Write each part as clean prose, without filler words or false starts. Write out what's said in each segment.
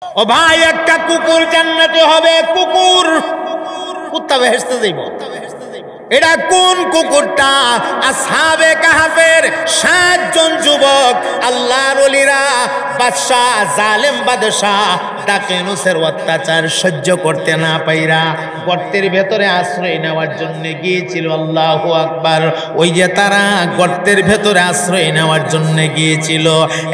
ও ভাই, একটা কুকুর জান্নাতে হবে। কুকুর, কুত্তা বেহেশতে যাইব। এটা কোন কুকুরটা? আসহাবে কাহাফের 7 জন যুবক আল্লাহর ওলিরা বাদশাহ, জালেম বাদশাহ দাকিয়ানুসের অত্যাচার সহ্য করতে না পাইরা গর্তের ভেতরে আশ্রয় নেওয়ার জন্য গিয়েছিল। আল্লাহু আকবার। ওই যে তারা গর্তের ভেতরে আশ্রয় নেওয়ার জন্য গিয়েছিল,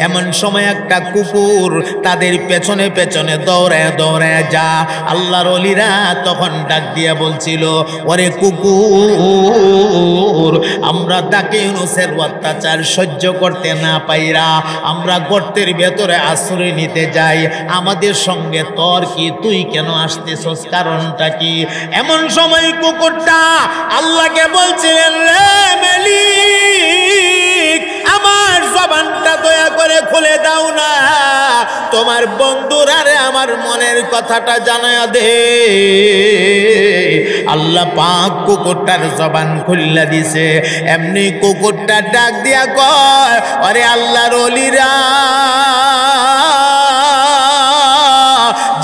এমন সময় একটা কুকুর তাদের পেছনে পেছনে দৌড়ায় দৌড়ায় যা। আল্লাহর ওলিরা তখন ডাক দিয়া বলছিল, ওরে কুকুর, আমরা দাকিয়ানুসের অত্যাচার সহ্য করতে না পাইরা আমরা গর্তের ভেতরে আশ্রয় নিতে যাই, আমাদের সঙ্গে তোর কি? তুই কেন আসতেছস? কারণটা কি? এমন সময় কুকুরটা আল্লাহকে বলছিলেন, রে মালিক, আমার জবানটা দয়া করে খুলে দাও না, তোমার বন্ধুরারে আমার মনের কথাটা জানায়া দে। আল্লাহ পাক কুকুরটার জবান খুললা দিছে। এমনি কুকুরটা ডাক দিয়া কয়, আরে আল্লাহর ওলিরা,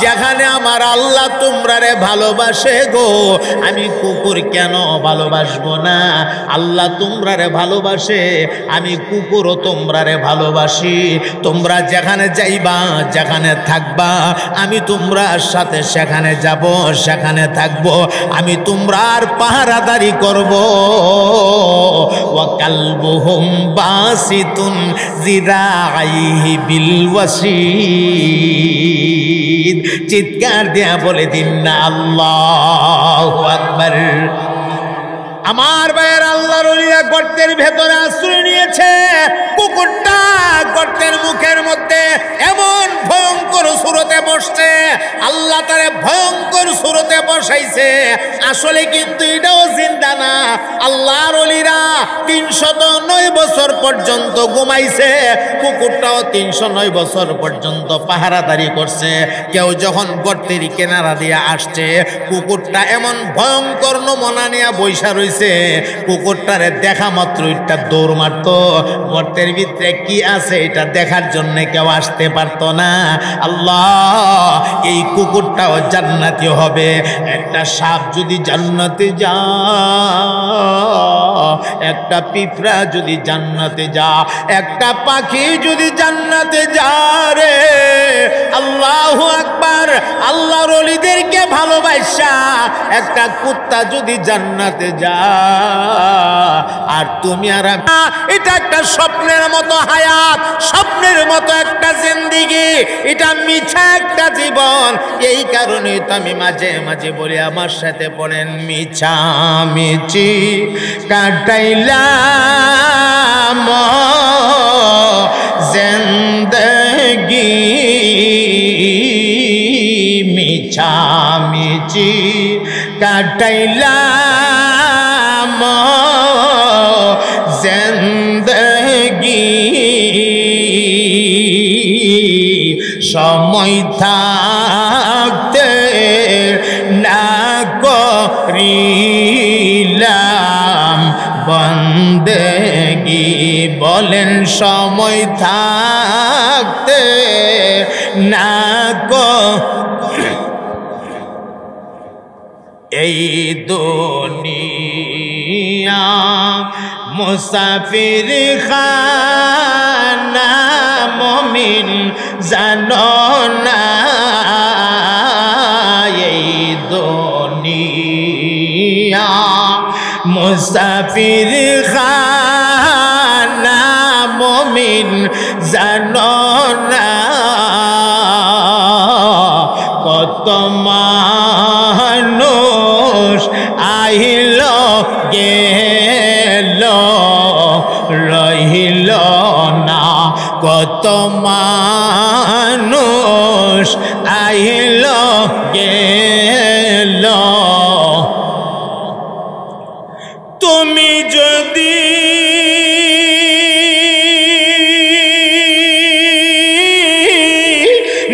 যেখানে আমার আল্লাহ তোমরারে ভালোবাসে গো, আমি কুকুর কেন ভালোবাসবো না? আল্লাহ তোমরারে ভালোবাসে, আমি কুকুরও তোমরারে ভালোবাসি। তোমরা যেখানে যাইবা, যেখানে থাকবা, আমি তোমরার সাথে সেখানে যাব, সেখানে থাকবো। আমি তোমরার পাহারাদারি করব। ওয়া কালবুহুম বাসিতুন যিরাইহি বিল ওয়াসিদ। চিৎকার দেয়া বলে দিন না আল্লাহু আকবার। আমার ভাইয়ের, আল্লাহর ওলিরা গর্তের ভেতরে আশ্রয় নিয়েছে। কুকুরটা গর্তের মুখের মধ্যে এমন ভয়ঙ্কর সুরতে বসছে, আল্লাহ তারে ভয়ঙ্কর সুরতে বসাইছে। আসলে কিন্তু এটাও জিন্দা না। আল্লাহর ওলিরা 309 বছর পর্যন্ত ঘুমাইছে, কুকুরটাও 309 বছর পর্যন্ত পাহারাদারি করছে। কেউ যখন গর্তের কিনারা দিয়ে আসছে, কুকুরটা এমন ভয়ঙ্কর নমুনা নিয়ে বৈশা রয়েছে, কুকুরটারে দেখা মাত্র এটা দৌড় মারত। গর্তের ভিতরে কি আছে এটা দেখার জন্য কেউ আসতে পারত না। আল্লাহ, এই কুকুরটাও জান্নাতি হবে। একটা সাপ যদি জান্নাতে যা, একটা পিঁপড়া যদি জান্নাতে যা, একটা পাখি যদি জান্নাতে যা রে, আল্লাহু আকবার। আল্লাহর ওলিদেরকে ভালোবাসা একটা কুত্তা যদি জান্নাতে যা, আর তুমি আর এটা একটা স্বপ্নের মতো হায়াত, স্বপ্নের মতো একটা জিন্দেগি, এটা মিছা একটা জীবন। এই কারণে তো আমি মাঝে মাঝে বলি, আমার সাথে পড়েন, মিছা মিছি কাটাইলাম জিন্দেগি, মিছা মিছি কাটাইলাম জিন্দেগি। সময় থাকতে না করিলাম বন্দেগি। বলেন, সময় থাকতে না এই দুনিয়া মুসাফির খানা, মুমিন জানো না এই দুনিয়া মুসাফির খানা, মুমিন জানো না কত মানুষ আইল গেল রহিল না, কত মানুষ আইল গেল। তুমি যদি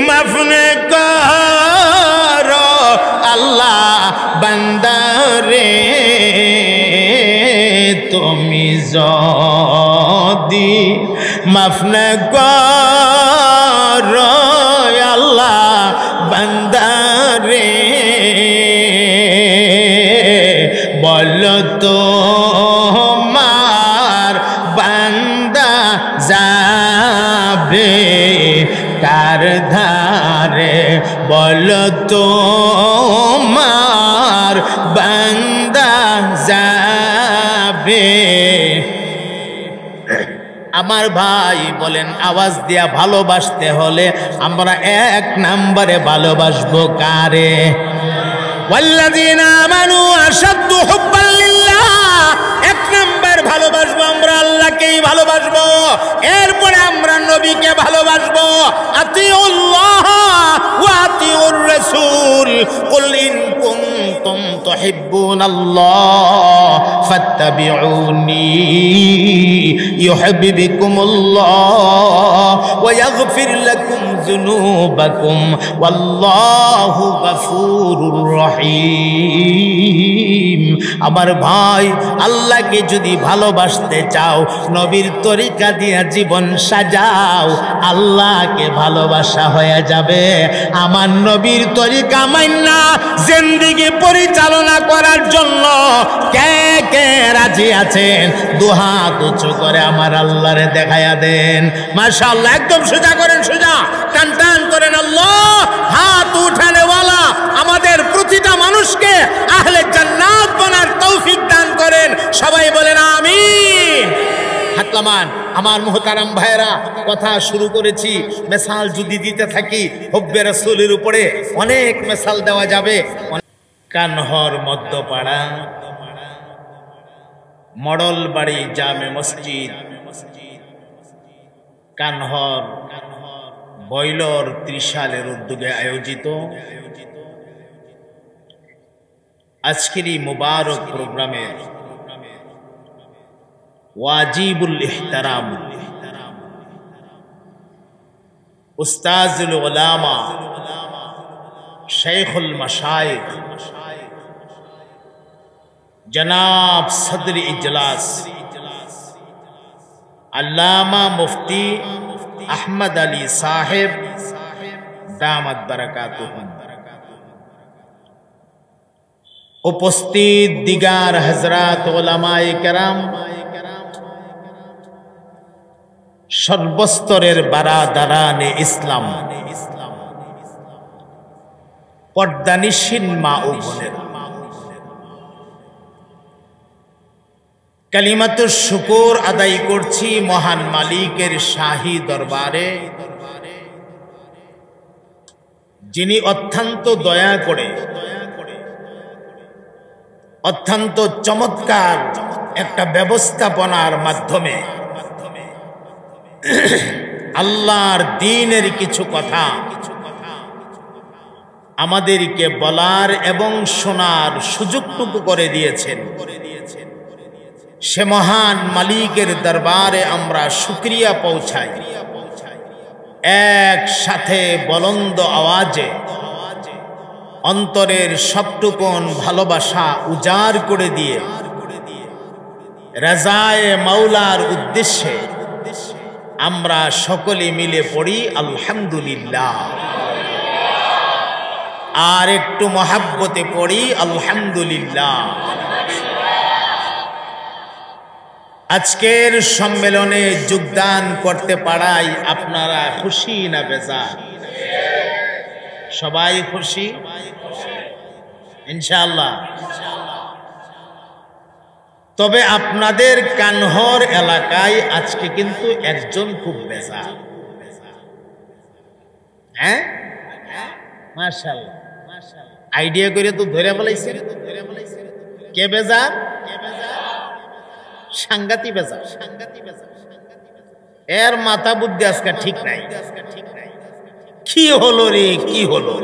মাফ না করো আল্লাহ বান্দারে, তুমি যদি মাফ না করো আল্লাহ কারে বলো তোমার বান্দা যাবে। আমার ভাই বলেন, আওয়াজ দিয়া ভালোবাসতে হলে আমরা এক নম্বরে ভালোবাসবো কারে? ওয়াল্লাযীনা আমানু আশাদ্দু হুব্বান লিল্লাহ। এক নম্বর ভালোবাসবো আমরা আল্লাহকেই ভালোবাসবো, এরপরে আমরা নবীকে ভালোবাসবো। আতিউল্লাহ ওয়া আতিউর রাসূল। কুল ইন কুনতুম তুহিব্বুনাল্লাহ ফাত্তাবিউনি ইউহিব্বুকুমুল্লাহ ওয়া ইয়াগফির লাকুম যুনুবাকুম ওয়াল্লাহু গফুরুর রহিম। আমার ভাই, আল্লাহকে যদি ভালোবাসতে চাও, নবীর তরিকা দিয়া জীবন সাজাও, আল্লাহকে ভালোবাসা হয়ে যাবে। আমার নবীর তরিকা মাইন্না জিন্দেগি পরিচালনা করার জন্য কে কে রাজি আছেন? দুহাত উঁচু করে আমার আল্লাহরে দেখায়া দেন। মাশাআল্লাহ, একদম সোজা করেন, সোজা টান টান করেন। আল্লাহ হাত উঠানেওয়ালা আমাদের প্রতিটা মানুষকে আহলে জান্নাত বানার তৌফিক দান করেন। সবাই বলেন আমিন। হাতলামান আমার মুহতারাম ভাইরা, কথা শুরু করেছি, মেসাল যদি দিতে থাকি হুব্বে রাসূলের উপরে অনেক মেসাল দেওয়া যাবে। কানহর মধ্যপাড়া মডল বাড়ি জামে মসজিদ, কানহর বয়লর ত্রিশালের উদ্যোগে আয়োজিত আজকের এই মুবারক প্রোগ্রামের ওয়াজিবুল ইহতারাম উস্তাজুল উলামা শাইখুল মাশায়েখ জনাব সদর ইজলাস আল্লামা মুফতি আহমদ আলী সাহেব দামাত বারাকাতুহুম, উপস্থিত দিগার হযরত উলামায়ে কেরাম, সর্বস্তরের বারাদারানে ইসলাম, পর্দানিশীন মা ও বোনেরা, কালিমাতুশ শুকর আদায় করছি মহান মালিকের শাহী দরবারে, যিনি অত্যন্ত দয়া করে অত্যন্ত চমৎকার একটা ব্যবস্থাপনার মাধ্যমে আল্লাহর দ্বীনের কিছু কথা আমাদেরকে বলার এবং শোনার সুযোগটুকু করে দিয়েছেন। সে মহান মালিকের দরবারে আমরা শুকরিয়া পৌঁছাই। একসাথে বলন্দ আওয়াজে অন্তরের সবটুকুন ভালোবাসা উজাড় করে দিয়ে রাজায়ে মাওলার উদ্দেশ্যে আমরা সকলে মিলে পড়ি আলহামদুলিল্লাহ। আর একটু মহাব্বতে পড়ি আলহামদুলিল্লাহ। আজকের সম্মেলনে যোগদান করতে পারায় আপনারা খুশি না বেজার? সবাই খুশি ইনশাআল্লাহ। তবে আপনাদের কানহর এলাকায় আজকে কিন্তু একজন খুব বেজার। হ্যাঁ, মাশাআল্লাহ, আইডিয়া করে তো ধরে ফেলাইছে। কে বেজার? সাংঘাতি বেজার। এর মাথা বুদ্ধি আজকে ঠিক নাই। কি হলো রে, কি হলো?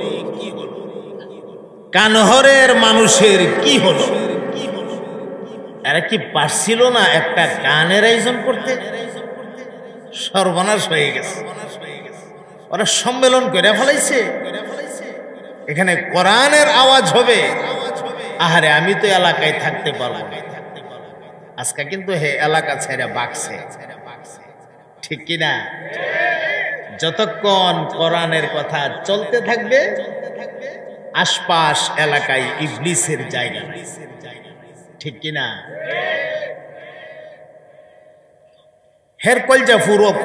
কানহরের মানুষের কি হলো? এরা কি পারছিল না একটা গানের আয়োজন করতে? সর্বনাশ হয়ে গেছে। ওরা সম্মেলন করে ফেলাইছে, এখানে কোরআনের আওয়াজ হবে। আহারে, আমি তো এলাকায় থাকতে পারবো না। আজকে কিন্তু হে এলাকা ছেড়ে বাকছে, ঠিক কিনা? যতক্ষণ কোরআনের কথা চলতে থাকবে আশপাশ এলাকায় ইবলিসের জায়গা, ঠিক কিনা? হের কলজা ফুরক,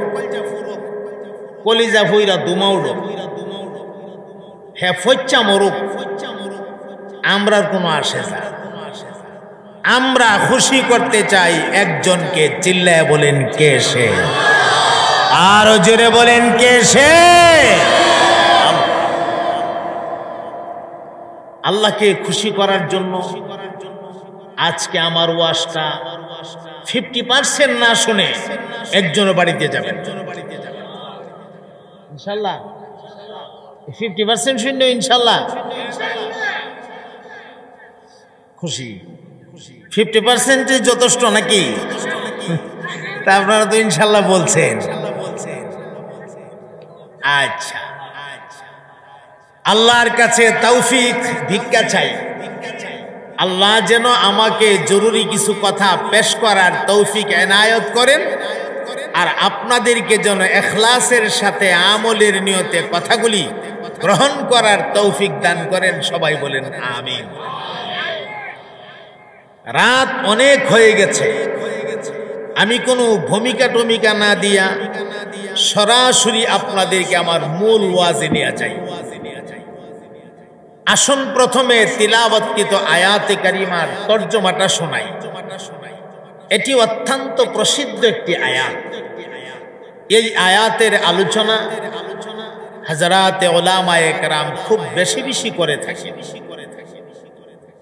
কলিজা ফুইরা দুমাউড়, হে ফচ্চা মরুক, আমরা কোনো আসে না। আমরা খুশি করতে চাই একজনকে। চিল্লায় বলেন কে সে? আরো জোরে বলেন কে সে? আল্লাহকে খুশি করার জন্য আজকে আমার ওয়াজটা 50% না শুনে একজনের বাড়িতে যাবেন ইনশাল্লাহ। 50% শুনলে ইনশাল্লাহ খুশি। 50% যথেষ্ট নাকি? তা আপনারা তো ইনশাল্লাহ বলছেন। আচ্ছা, আল্লাহর কাছে তৌফিক ভিক্ষা চাই। আল্লাহ যেন আমাকে জরুরি কিছু কথা পেশ করার তৌফিক এনায়েত করেন, আর আপনাদেরকে যেন ইখলাসের সাথে আমলের নিয়তে কথাগুলি গ্রহণ করার তৌফিক দান করেন। সবাই বলেন আমিন। রাত অনেক হয়ে গেছে, আমি কোনো ভূমিকা টমিকা না দিয়া সরাসরি আপনাদেরকে আমার মূল ওয়াজে নিয়ে যাই। আসুন প্রথমে তিলাওয়াতকৃত আয়াতে কারিমার তরজমাটা শোনাই। এটি অত্যন্ত প্রসিদ্ধ একটি আয়াত। এই আয়াতের আলোচনা হযরতে উলামায়ে কেরাম খুব বেশি বেশি করে থাকে।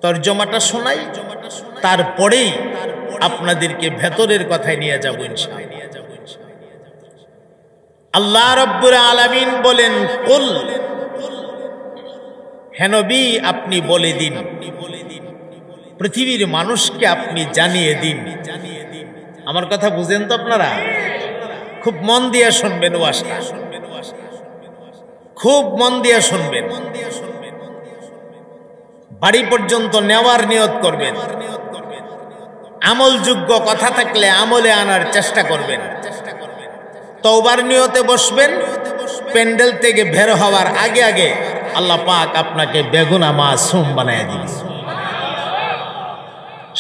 তরজমাটা শোনাই, তারপরেই আপনাদেরকে ভেতরের কথায় নিয়ে যাব ইনশাআল্লাহ। আল্লাহ রাব্বুল আলামিন বলেন, কুল, হে নবী আপনি বলে দিন, পৃথিবীর মানুষকে আপনি জানিয়ে দিন। আমার কথা বুঝেন তো আপনারা? খুব মন দিয়ে শুনবেন ওয়াজটা, খুব মন দিয়ে শুনবেন। বাড়ি পর্যন্ত নেওয়ার নিয়ত করবেন। আমলযোগ্য কথা থাকলে আমলে আনার চেষ্টা করবেন। তওবার নিয়তে বসবেন। প্যান্ডেল থেকে বের হওয়ার আগে আগে আল্লাহ পাক আপনাকে বেগুনা মাসুম বানায় দিবেন।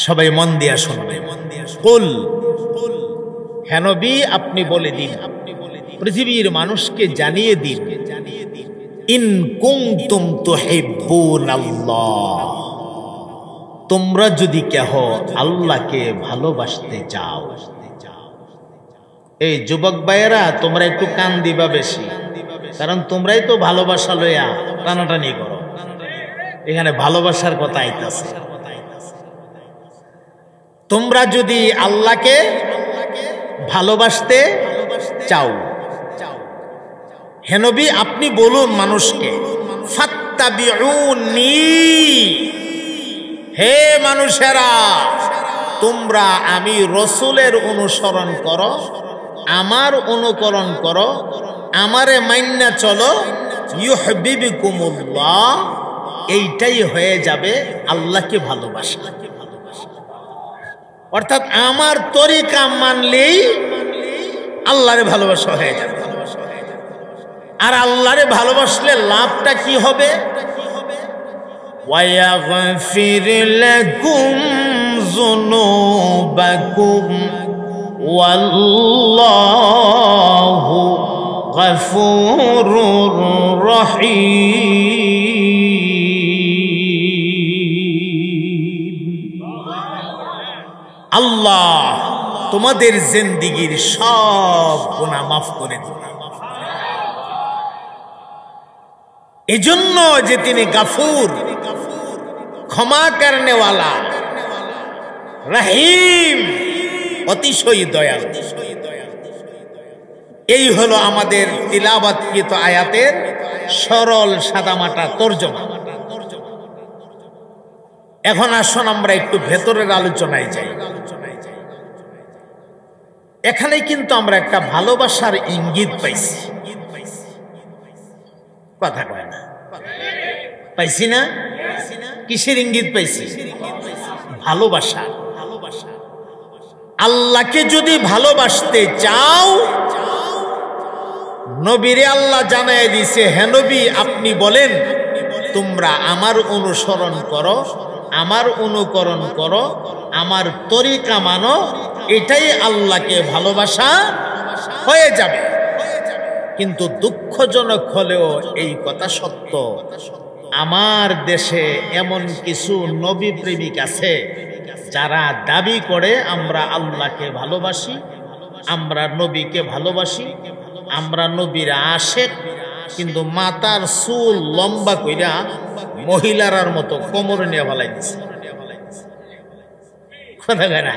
সবাই মন দিয়া শুনবে। কুল, হে নবী আপনি বলে দিন, পৃথিবীর মানুষকে জানিয়ে দিন, ইন কুনতুম তুহিব্বুনাল্লাহ, তোমরা যদি কেহ আল্লাহকে ভালোবাসতে চাও। এই যুবক ভাইয়েরা তোমরা একটু কান দিবা বেশি, কারণ তোমরাই তো ভালোবাসা লইয়া টানাটানি করো। এখানে ভালোবাসার কথা আইতাছে। তোমরা যদি আল্লাহকে ভালোবাসতে চাও, হে নবী আপনি বলুন মানুষকে, ফাত্তাবিউনি, হে মানুষেরা তোমরা আমি রসুলের অনুসরণ করো, আমার অনুকরণ করো, আমারে মাইন্না চলো, ইউহিব্বুকুমুল্লাহ, এইটাই হয়ে যাবে আল্লাহকে ভালোবাসা। অর্থাৎ আমার তরিকা মানলেই আল্লাহরে ভালোবাসা হয়ে যাবে। আর আল্লাহরে ভালোবাসলে লাভটা কি হবে? ওয়ায়াগফির লাকুম যুনুবাকুম ওয়াল্লাহু গফুরুর রহিম। আল্লাহ তোমাদের জিন্দেগীর সব গুনাহ মাফ করে দিবেন। এজন্য যে তিনি গাফুর, ক্ষমা করনেওয়ালা, রহিম, অতিশয় দয়ালু। এই হলো আমাদের তিলাওয়াতকৃত আয়াতের সরল সাদামাটা তরজমা। এখন আসুন আমরা একটু ভেতরের আলোচনায় যাই। এখানে কিন্তু আমরা একটা ভালোবাসার ইঙ্গিত পাইছি। কথা কয় না, পাইছি না? কিসের ইঙ্গিত পাইছি? ভালোবাসা। আল্লাহকে যদি ভালোবাসতে চাও, নবীরে আল্লাহ জানায় দিছে, হে নবী আপনি বলেন তোমরা আমার অনুসরণ করো, আমার অনুকরণ করো, আমার তরিকা মানো, এটাই আল্লাহকে ভালোবাসা হয়ে যাবে। কিন্তু দুঃখজনক হলেও এই কথা সত্য, আমার দেশে এমন কিছু নবী প্রেমিক আছে যারা দাবি করে আমরা আল্লাহকে ভালোবাসি, আমরা নবীকে ভালোবাসি, আমরা নবীর আশেক, কিন্তু মাথার চুল লম্বা কইরা মহিলার মতো কোমরে নিয়ে ভালাই দিছে। কথা কয় না?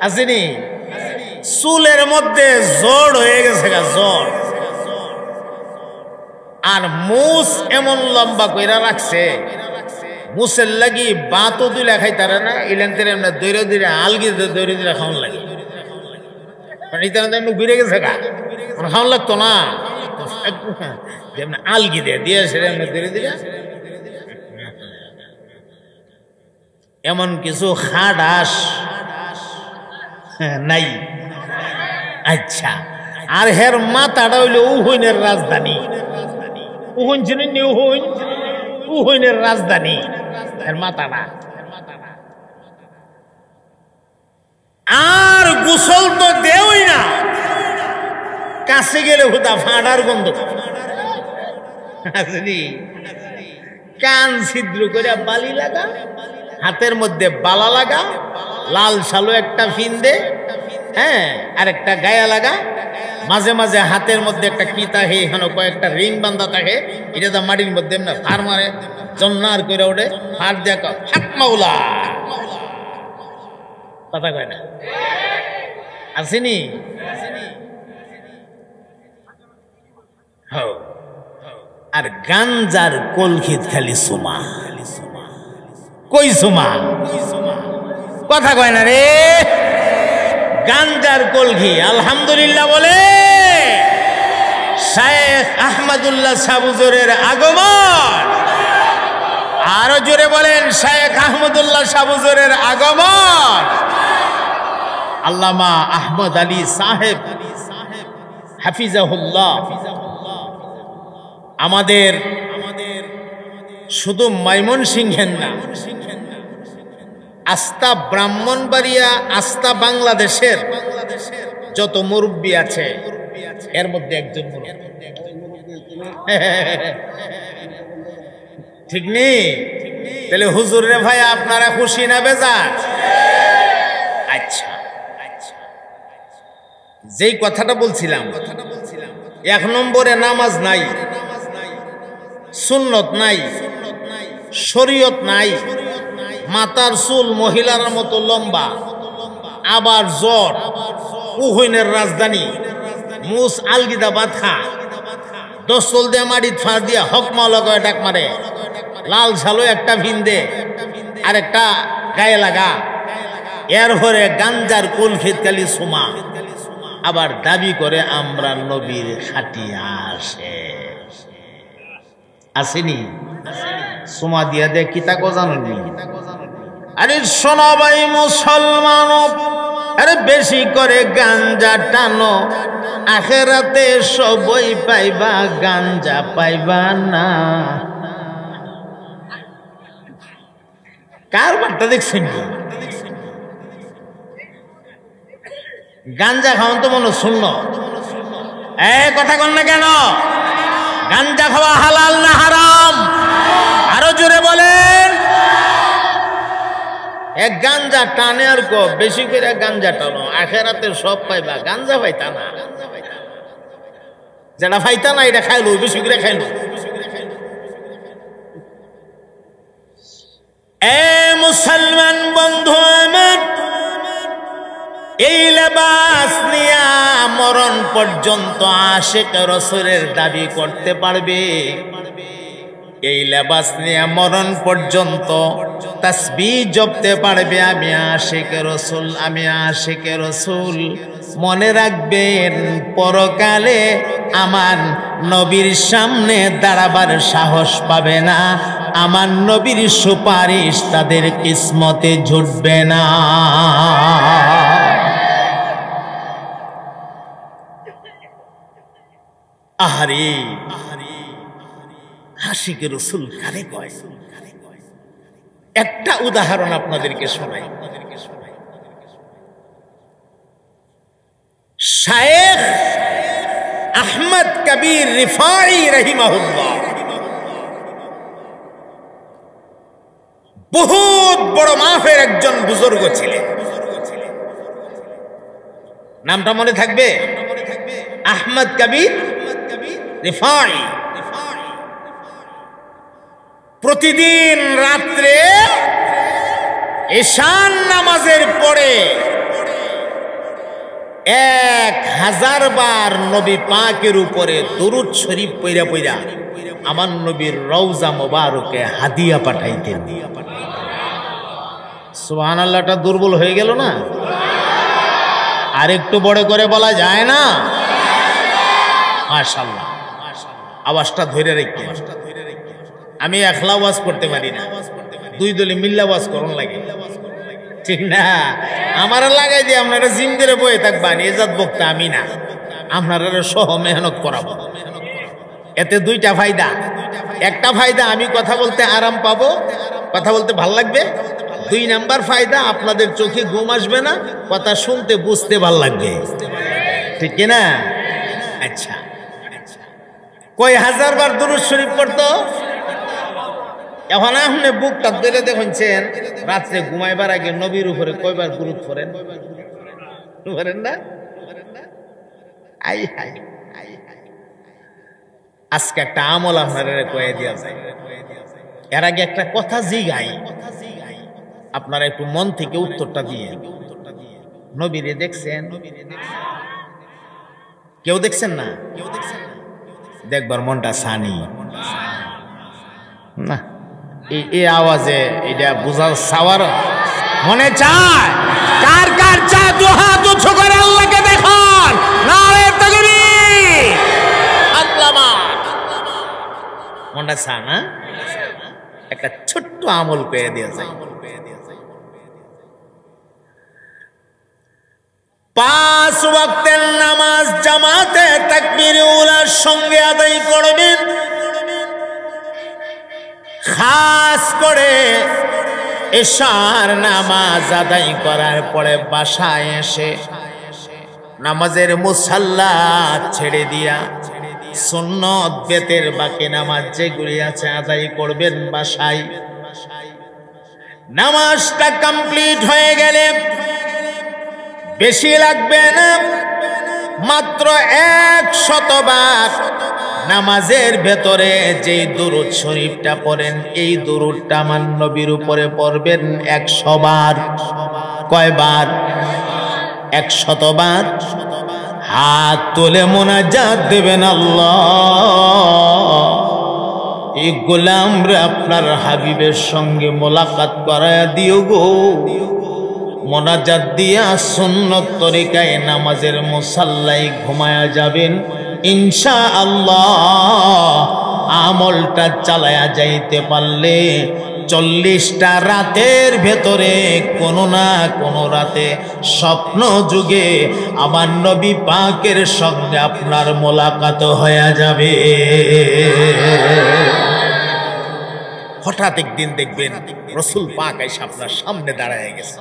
আসেনি? চুলের মধ্যে জড় হয়ে গেছে, জড়। আর মুস এমন লম্বা কইরা রাখছে, মুসের লাগি বাতও দুইলা খাইতারে না, ইলেন তেরে দৈরে দৈরে আলগি দৈরে দৈরে খাওয়ান লাগে। ঘুরে গেছে গা, খাওয়ান লাগতো না, আলগি দিয়ে দৈরে দৈরে। এমন কিছু খাডাস নাই। আচ্ছা, আর হের মাথাটা হইল উহুইনের রাজধানী। উহুইন চিনেন নি? উহুইনের রাজধানী এর মাথাটা। আর গোসল তো দেওই না, কাছে গেলে হুদা ফাঁড়ার গন্ধ। কান ছিদ্র করে বালি লাগা, হাতের মধ্যে বালা লাগা, লাল শালো একটা ফিন্দে, হ্যাঁ, আর একটা গায়া লাগা, মাঝে মাঝে হাতের মধ্যে একটা কি থাকে, এখানে কয়েকটা রিং বান্ধা থাকে, এটা তো মাটির মধ্যে এমনি ফার মারে, জন্নার করে ওঠে, ফার দেখা হাত মাওলা। কথা কয় না? আসেনি? আর গাঞ্জার কলখিত খালি সুমা। কই সুমা? কথা কয় না রে। গাঞ্জার কলঘি আলহামদুলিল্লাহ বলে শায়েখ আহমদুল্লাহ সাবুজুরের আগমন। আরো জোরে বলেন শায়েখ আহমদুল্লাহ সাবুজুরের আগমন। আল্লামা আহমদ আলী সাহেব হাফিজাহুল্লাহ আমাদের শুধু ময়মনসিংহের না, আস্থা ব্রাহ্মণবাড়িয়া, আস্থা বাংলাদেশের যত মুরব্বী আছে এর মধ্যে একজন মুরব্বী। ঠিক নেই? তাহলে হুজুর রে ভাই আপনারা খুশি না বেজার? আচ্ছা, যেই কথাটা বলছিলাম, 1 নম্বরে নামাজ নাই, সুন্নত নাই, শরীয়ত নাই, মাথার চুল মহিলার মতো লম্বা, আবার জ্বর, উহুইনের রাজধানী, মুস আলগিদা বাথা, দশল দিয়ে মাটির ফাঁস দিয়া হক মাওলা করে ডাক মারে, লাল ঝালো একটা ভিন্দে আর একটা গায়ে লাগা, এরপরে গাঞ্জার কুলখিতকালি সুমা, আবার দাবি করে আমরা নবীর খাটিয়া আসেনি। সুমা দিয়া দে কিতা কো জানি। আরে শোনো ভাই মুসলমান, আরে বেশি করে গাঞ্জা টানো, আখেরাতে সবই পাইবা, গাঞ্জা পাইবা না। কার বার্তা দেখছেন? গাঞ্জা খাওয়ান তো মনে শূন্য। কথা কন না কেন? গাঞ্জা খাওয়া হালাল না হারাম? আরো জোরে বলেন। এক গাঞ্জা টানে আর কো বেশি করে গাঞ্জা টানো, আখেরাতে সব পাইবা, গাঞ্জা পাইতা না। যেটা পাইতা না এটা খাইলো, বেশি করে খাইলো। এ মুসলমান বন্ধু আমার, এই লেবাস নিয়া মরণ পর্যন্ত আশিক রাসূলের দাবি করতে পারবে? এই লেবাস নিয়ে মরণ পর্যন্ত তাসবিহ জপতে পারবে আমি আশিক রাসূল, আমি আশিক রাসূল? মনে রাখবেন, পরকালে আমার নবীর সামনে দাঁড়াবার সাহস পাবে না, আমার নবীর সুপারিশ তাদের কিসমতে জুটবে না। আহারে আশিক রাসূল কারে কয়? একটা উদাহরণ আপনাদেরকে শোনাই। শায়েখ আহমদ কবির রিফাই রাহিমাহুল্লাহ, বহুত বড় মাফের একজন বুজুর্গ ছিলেন। নামটা মনে থাকবে? আহমদ কবির রিফাই। প্রতিদিন রাত্রে ঈশান নামাজের পরে 1000 বার নবী পাকের উপরে দরুদ শরীফ পইরা পইরা আমার নবীর রওজা মোবারকে হাদিয়া পাঠাইতেন। সুবহানাল্লাহটা দুর্বল হয়ে গেল না? আর একটু বড় করে বলা যায় না? মাশাআল্লাহ, আওয়াজটা ধরে রেখে। আমি একলা ওয়াজ করতে পারি না, দুই দলে মিল্লা ওয়াজ করন লাগে, ঠিক না? আমার লাগাই দিয়ে আপনারা জিম করে বয়ে থাকবেন, এজাত বক্তা আমি না, আপনারা সহ মেহনত করাবো। এতে দুইটা ফায়দা। একটা ফায়দা, আমি কথা বলতে আরাম পাবো, কথা বলতে ভাল লাগবে। 2 নাম্বার ফায়দা, আপনাদের চোখে ঘুম আসবে না, কথা শুনতে বুঝতে ভাল লাগবে, ঠিক কিনা? আচ্ছা, কয় 1000 বার দুরূদ শরীফ পড়তো? এখন আপনি বুকটা ধরে দেখছেন, রাত্রে ঘুমাইবার আগে নবীর উপরে কয়বার দুরূদ পড়েন? পড়েন না? আই হাই, আজকে একটা আমল আপনারা কয়ে দেওয়া যায়। এর আগে একটা কথা জিগাই, আপনারা একটু মন থেকে উত্তরটা দিয়ে। নবীরে দেখছেন? কেউ দেখছেন না? দেখবার মনটা সানি না, এই আওয়াজে এটা বুঝার সাওয়ার মনে চায়। কার কার চায় দু হাত উঁচু করে আল্লাহকে দেখান, নারে তাকবীর, আল্লাহ মনটা চায় না? একটা ছোট্ট আমল পেয়ে দিয়ে যায়। 5 ওয়াক্তের নামাজ জামাতে তাকবীরে উলার সঙ্গে আদায় করবেন। খাস করে এশার নামাজ আদায় করার পরে বাসায় এসে নামাজের মুসাল্লা ছেড়ে দিয়া সুন্নত বেতের বাকি নামাজ যেগুলি আছে আদায় করবেন বাসায়। নামাজটা কমপ্লিট হয়ে গেলে বেশি লাগবে না, মাত্র 100 বার নামাজের ভেতরে যেই দুরূদ শরীফটা পড়েন, এই দুরূদটা আমার নবীর উপরে পড়বেন 100 বার। কয়বার? 100 বার। হাত তুলে মুনাজাত দেবেন, আল্লাহ এই গোলামরে আপনার হাবিবের সঙ্গে মোলাকাত করায়া দিও গো। মোনাজাত দিয়া সুন্নত তরিকায় নামাজের মুসাল্লায় ঘুমায়া যাবেন, ইনশাআল্লাহ। আমলটা চালায়া যাইতে পারলে 40টা রাতের ভেতরে কোনো না কোনো রাতে স্বপ্ন যুগে আমার নবী পাকের সঙ্গে আপনার মোলাকাত হয়ে যাবে। হঠাৎ একদিন দেখবেন রাসূল পাক এসে আপনার সামনে দাঁড়ায় গেছে।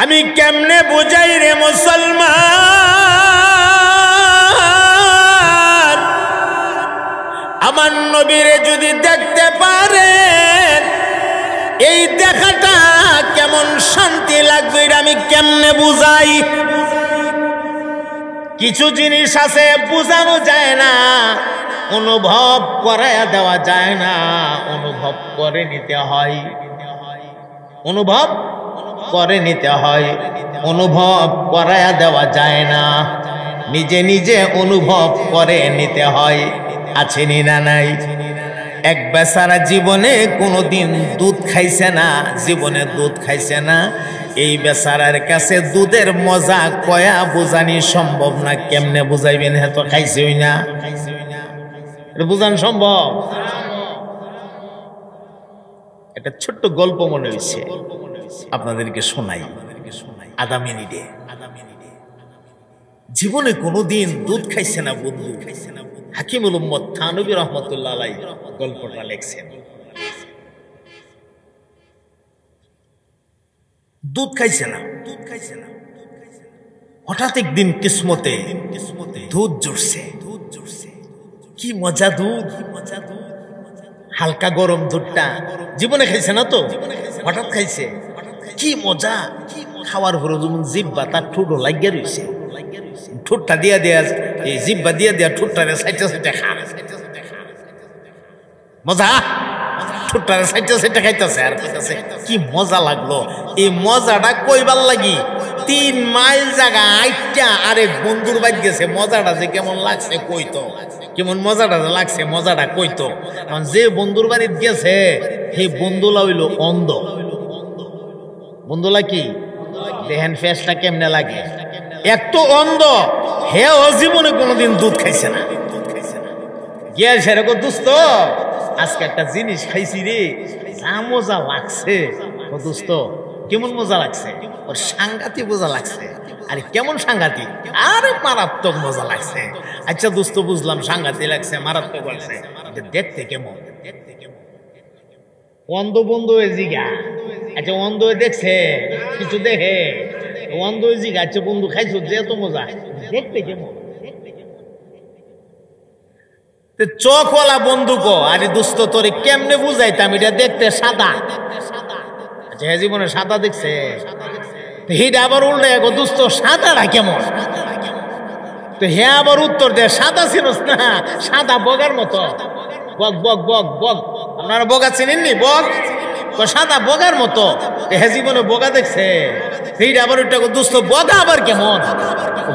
আমি কেমনে বুঝাই রে মুসলমান, আমার নবীরে যদি দেখতে পারেন এই দেখাটা কেমন শান্তি লাগবে, আমি কেমনে বুঝাই? কিছু জিনিস আছে বুঝানো যায় না, অনুভব করায়া দেওয়া যায় না, অনুভব করে নিতে হয়। অনুভব করে নিতে হয়, অনুভব করায়া দেওয়া যায় না, নিজে নিজে অনুভব করে নিতে হয়। আছে নি না নাই? এক বেচারা জীবনে কোনোদিন দুধ খাইছে না, জীবনে দুধ খাইছে না, এই বেচারার কাছে দুধের মজা কয়া বোঝানি সম্ভব না। কেমনে বুঝাইবেন? হ্যাঁ তো খাইছেই না, এটা বুঝান সম্ভব? একটা ছোট্ট গল্প মনে হয়েছে, আপনাদেরকে শোনাই। আধা মিনিটে। জীবনে কোনোদিন দুধ খাইছে না বন্ধু, হাকিমুল উম্মত থানভী রহমতুল্লাহ আলাইহি গল্পটা লেখছেন। দুধ খাইছে না, হঠাৎ একদিন কিসমতে দুধ জুড়ছে, কি মজা দুধ, হালকা গরম দুধটা, জীবনে খাইছে না তো, হঠাৎ খাইছে, কি মজা। খাওয়ার পরে যেমন জিব্বা তার ঠোঁটও লাগিয়ে রয়েছে, ঠোঁটটা দিয়া দেয়া, এই জিব্বা দিয়া দেয়া ঠোঁটটারে সাইটে সাইটে খা, মজা, ঠোঁটটারে সাইটে সাইটে খাইতেছে আর খাইতেছে, কি মজা লাগলো। এই মজাটা কইবার লাগি 3 মাইল জায়গা আইটা আরেক বন্ধুর বাড়ি গেছে, মজাটা যে কেমন লাগছে কইতো, কেমন মজাটা যে লাগছে মজাটা কইতো। যে বন্ধুর বাড়িতে গেছে সেই বন্ধুলা হইল অন্ধ। বন্ধুলা কি দেখেন ফেসটা কেমনে লাগে, এত অন্ধ, হে ও জীবনে কোনোদিন দুধ খাইছে না। গিয়ে সেরকম দুস্ত আজকে একটা জিনিস খাইছি রে, যা মজা লাগছে। ও দোস্ত কেমন মজা লাগছে, ওর সাংঘাতিক মজা লাগছে। আরে কেমন সাংঘাতিক, আরে মারাত্মক মজা লাগছে। আচ্ছা দোস্ত বুঝলাম সাংঘাতিক লাগছে, মারাত্মক লাগছে, দেখতে কেমন? অন্ধ বন্ধু হয়ে জিগা, আচ্ছা অন্ধ হয়ে দেখছে কিছু দেখে, অন্ধ হয়ে জিগা, আচ্ছা বন্ধু খাইছো যে এত মজা, দেখতে কেমন? চোখওয়ালা বন্ধু কো, আরে দোস্ত তোরে কেমনে বুঝাইতাম, এটা দেখতে সাদা। আচ্ছা হ্যাঁ জীবনে সাদা দেখছে, হিটা আবার উল্টে গো দোস্ত সাদাটা কেমন? তো হ্যাঁ আবার উত্তর দেয় সাদা চিনস না, সাদা বগার মতো। বক বক বক বক, আপনারা বগা চিনেননি? বক সাদা বগার মতো। হ্যাঁ জীবনে বগা দেখছে, হিটা আবার ওইটা দোস্ত বগা আবার কেমন?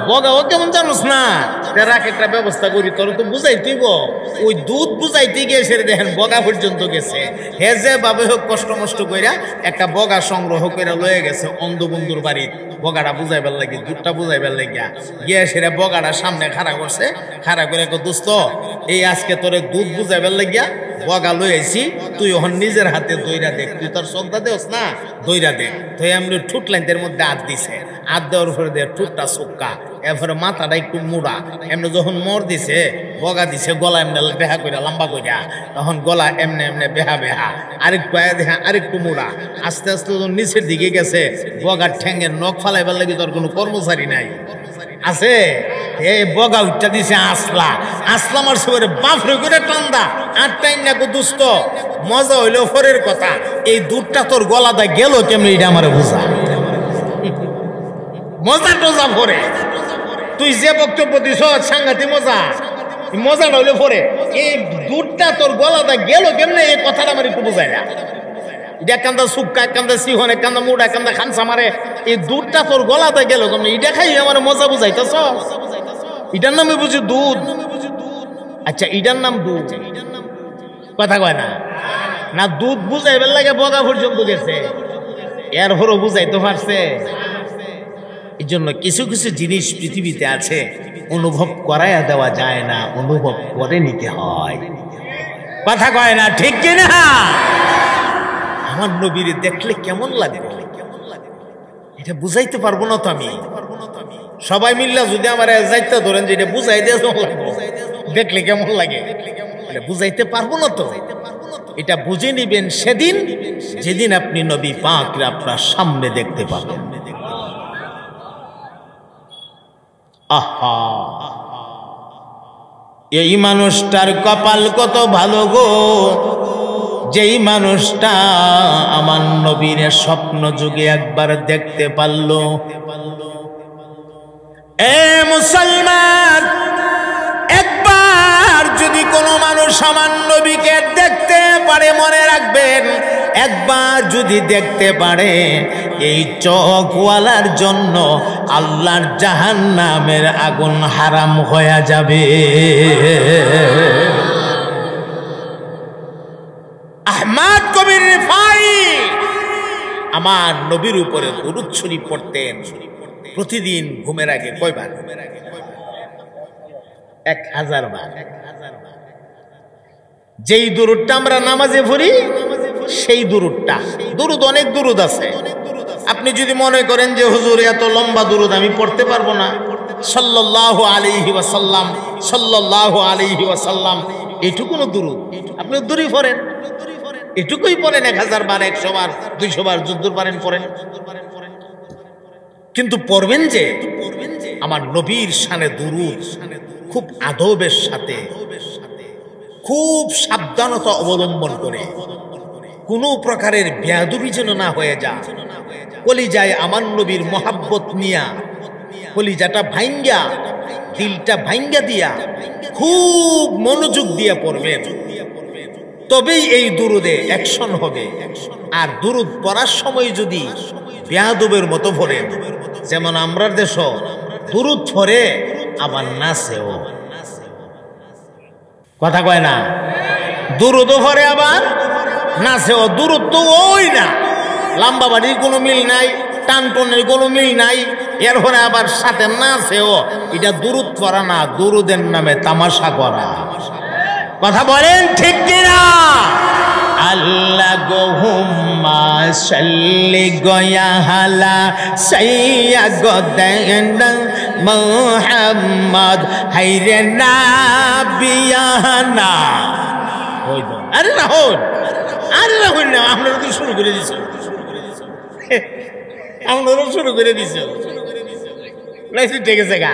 বগা ও কেমন জানোস না? রাখ একটা ব্যবস্থা করি, তোর তো বুঝাই তুইব। ওই দুধ বুঝাইতে গিয়ে সেরে দেখেন বগা পর্যন্ত গেছে। হে যে বাবে হোক কষ্ট মষ্ট কইরা একটা বগা সংগ্রহ করে লয়ে গেছে অন্ধ বন্ধুর বাড়ির, বগাটা বুঝাইবার লাগি, দুধটা বুঝাইবার লাগিয়া গিয়ে সেরে বগাটা সামনে খাড়া করছে, খাড়া করে দোস্ত এই আজকে তোরে দুধ বুঝাইবার লাগিয়া বগা লইছি, তুই ওখান নিজের হাতে দইরা দেখ, তুই তোর শ্রদ্ধা দেওস না, দইরা দেখ। তো এমনি ঠুট লাইনদের মধ্যে হাত দিছে, হাত দেওয়ার উপরে দিয়ে ঠুটটা চুক্কা, এরপরে মাথাটা একটু মুড়া, এমনি যখন মর দিছে বগা দিছে গলা এমনি বেহা কইরা লম্বা কইরা, তখন গলা এমনি এমনি বেহা বেহা, আরেকটু আয়া দেখা আরেকটু মুড়া, আস্তে আস্তে যখন নিচের দিকে গেছে বগার ঠ্যাঙ্গের নখ ফালাইবার লাগি তোর কোনো কর্মচারী নাই আছে। এই বগা উঠটা দিছে আসলা, আসলা আমার সবারে বাফরে করে টান্দা আর টাইম না গো দুস্ত, মজা হইলো ফরের কথা। এই দুধটা তোর গলাটা গেল কেমনি এটা আমার বুঝা, মজা টোজা ফরে। তুই যে বক্তব্য দিছ সাংঘাতিক মজা, মজাটা হইলো ফরে, এই দুধটা তোর গলাটা গেল কেমনে এই কথাটা আমার একটু বুঝাই না। এটা কান্দা সুক্কা, কান্দা সিহন, কান্দা মুড়া, কান্দা খানসা মারে, এই দুধটা তোর গলাতে গেল কেমন? এটা খাই আমার মজা বুঝাইতেছ? এটার নামে বুঝি দুধ? আচ্ছা এটার নাম দুধ, কথা কয় না, না দুধ বুঝাইবার লাগে বগা পর্যন্ত গেছে, এরপরও বুঝাইতে পারছে। এই জন্য কিছু কিছু জিনিস পৃথিবীতে আছে অনুভব করাইয়া দেওয়া যায় না, অনুভব করে নিতে হয়, কথা কয় না, ঠিক কিনা? আমার নবীর দেখলে কেমন লাগে এটা বুঝাইতে পারবো না তো আমি। সবাই মিল্লা যদি আমার যাইতে ধরেন যে এটা বুঝাই দিয়ে দেখলে কেমন লাগে, এটা বুঝাইতে পারবো না তো। এটা বুঝে নিবেন সেদিন যেদিন আপনি নবী পাককে আপনার সামনে দেখতে পাবেন। আহা, এই মানুষটার কপাল কত ভালো গো, যেই মানুষটা আমার নবীর স্বপ্ন যুগে একবার দেখতে পারল। এ মুসলমান, একবার যদি কোনো মানুষ আমার নবীকে দেখতে পারে, মনে রাখবেন একবার যদি দেখতে পারে, এই চোখওয়ালার জন্য আল্লাহর জাহান্নামের আগুন হারাম হয়ে যাবে। আহমদ কবির রিফাই আমার নবীর উপরে দরুদ শরীফ পড়তেন প্রতিদিন ঘুমের আগে। কয়বার? 1000 বার। যেই দরুদটা আমরা নামাজে পড়ি সেই দরুদটা, দরুদ অনেক দরুদ আছে। আপনি যদি মনে করেন যে হুজুর এত লম্বা দরুদ আমি পড়তে পারবো না, সাল্লাল্লাহু আলাইহি ওয়াসাল্লাম, সাল্লাল্লাহু আলাইহি ওয়াসাল্লাম, এটুকুনো দরুদ আপনি দূরই পড়েন, এটুকুই পড়েন 1000 বার, 100 বার, 200 বার, যদ্দূর পারেন পড়েন। কিন্তু পড়বেন যে আমার নবীর শানে দুরূদ খুব আদবের সাথে, খুব সাবধানতা অবলম্বন করে, কোনো প্রকারের বেয়াদবি যেন না হয়ে যায়। কলিজায় আমার নবীর মহাব্বত নিয়া, কলিজাটা ভাঙ্গা, দিলটা ভাঙ্গা দিয়া খুব মনোযোগ দিয়া পড়বেন, তবেই এই দুরুদে অ্যাকশন হবে। আর দুরুদ পড়ার সময় যদি বেয়াদবের মতো পড়েন, যেমন আমরার দেশ দুরুদ পড়ে আবার নাচেও, কথা কয় না, দুরুদও পড়ে আবার নাচেও। দুরুদ তো ওই না, লম্বা বাড়ির কোনো মিল নাই, টানটনের কোনো মিল নাই, এরপরে আবার সাথে নাচেও। এটা দুরুদ পড়া না, দুরুদের নামে তামাশা করা। কথা বলেন ঠিক কিনা? আল্লাহ গো হুম্মা সাল্লি গয়া হালা সাইয়া গদেন মুহাম্মদ হাইরে নাবিয়ানা। ওই তো, আরে না হন, আরে না হন না, আপনারা তো শুরু করে দিয়েছেন, আপনারা শুরু করে দিয়েছেন, ঠিক আছে গা।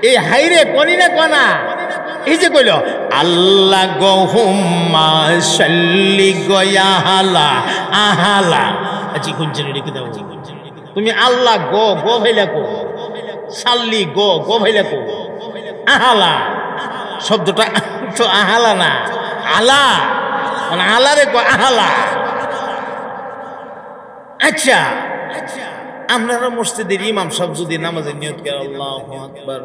এই হাইরে কনি না কনা, এই যে কইল আল্লাহ গো হুম্মা সাল্লি গয়া হালা আহালা। আচ্ছা কোনছেন রেখে দাও, তুমি আল্লাহ গো গো ভাইলা কো, সাল্লি গো গো ভাইলা কো, আহালা শব্দটা তো আহালা না, আলা মানে আলা রে কো, আহালা। আচ্ছা আপনারা মসজিদের ইমাম সাহেব যদি নামাজের নিয়ত করে আল্লাহু আকবার,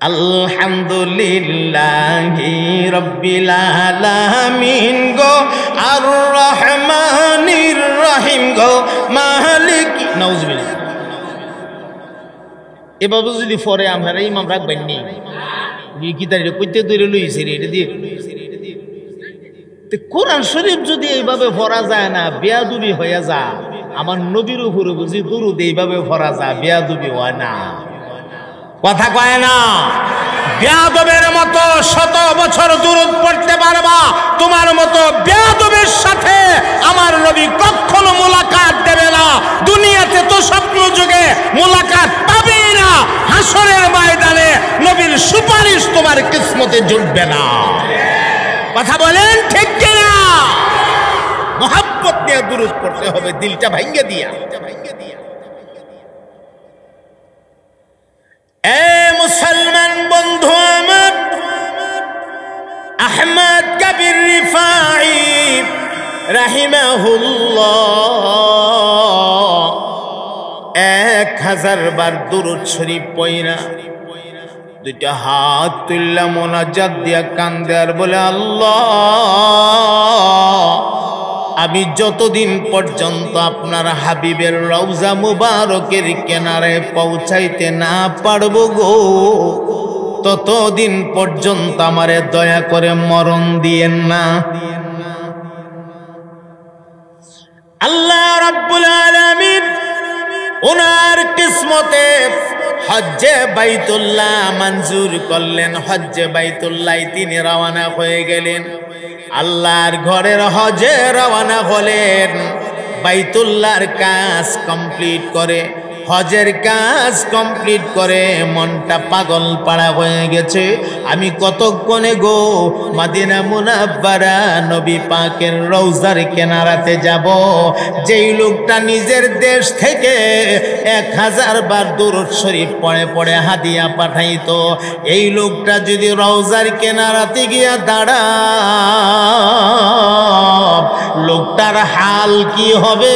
আলহামদুলিল্লাহি রাব্বিল আলামিন গো, আর রহমানির রহিম গো, মালিক, নাউজুবিল্লাহ। এভাবে যদি পরে আপনারা ইমাম রাখবেন নি, কি তারিখ কইতে দূরে লইছে রে, এটা দিয়ে কোরআন শরীফ যদি এইভাবে পড়া যায় না, বেয়াদবি হয়ে যা। আমার নবীর উপরে বুঝি দুরুদ এইভাবে পড়া যায়, বেয়াদবি হয় না, কথা কয় না। বেয়াদবের মতো শত বছর দুরুদ পড়তে পারবা, তোমার মতো বেয়াদবের সাথে আমার নবী কখনো মোলাকাত দেবে না। দুনিয়াতে তো স্বপ্ন যুগে মোলাকাত পাবে না, হাসরের ময়দানে নবীর সুপারিশ তোমার কিসমতে জুটবে না। কথা বলেন ঠিক কিনা? মহব্বত নিয়ে দুরুদ পড়তে হবে, দিলটা ভাঙ্গে দিয়া। এ মুসলমান বন্ধু আমার, আহমদ কবির রিফাই রাহিমাহুল্লাহ 1000 বার দুরুদ শরীফ পড়া, দুইটা হাত তুললা মোনাজাত দিয়া কান্দে আর বলে, আল্লাহ আমি যতদিন পর্যন্ত আপনার হাবিবের রওজা মুবারকের কিনারে পৌঁছাইতে না পারবো গো, ততদিন পর্যন্ত আমারে দয়া করে মরণ দিয়েন না। আল্লাহ রাব্বুল আলামিন ওনার কিসমতে হজ্জে বাইতুল্লাহ মঞ্জুর করলেন। হজ্জে বাইতুল্লাহ তিনি রওনা হয়ে গেলেন, আল্লাহর ঘরের হজে রওনা হলেন। বাইতুল্লাহর কাজ কমপ্লিট করে, হজের কাজ কমপ্লিট করে মনটা পাগল পাড়া হয়ে গেছে। আমি কতক্ষণে গো মদিনা মুনাব্বারা নবী পাকের রওজার কিনারাতে যাব। যেই লোকটা নিজের দেশ থেকে 1000 বার দুরূদ শরীফ পড়ে পড়ে হাদিয়া পাঠাইতো, এই লোকটা যদি রওজার কিনারাতে গিয়া দাঁড়া, লোকটার হাল কি হবে,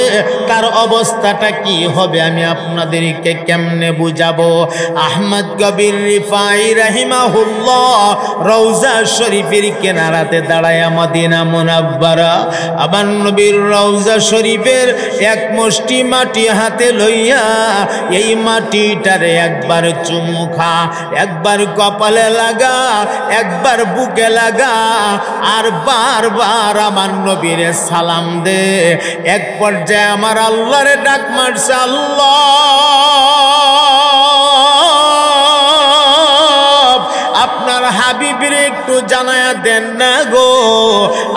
তার অবস্থাটা কি হবে আমি আপনাদেরকে কেমনে বুঝাবো। আহমদ কবির রিফাই রাহিমাহুল্লাহ রওজা শরীফের কিনারাতে দাঁড়ায় মদিনা মুনাব্বারা আমার নবীর রওজা শরীফের এক মুষ্টি মাটি হাতে লইয়া এই মাটিটারে একবার চুমু খা, একবার কপালে লাগা, একবার বুকে লাগা, আর বারবার আমার নবীরে সালাম দে। এক পর্যায়ে আমার আল্লাহরে ডাক মারছে, আল্লাহ আপনার হাবিবের একটু একটু জানায়া দেন না গো,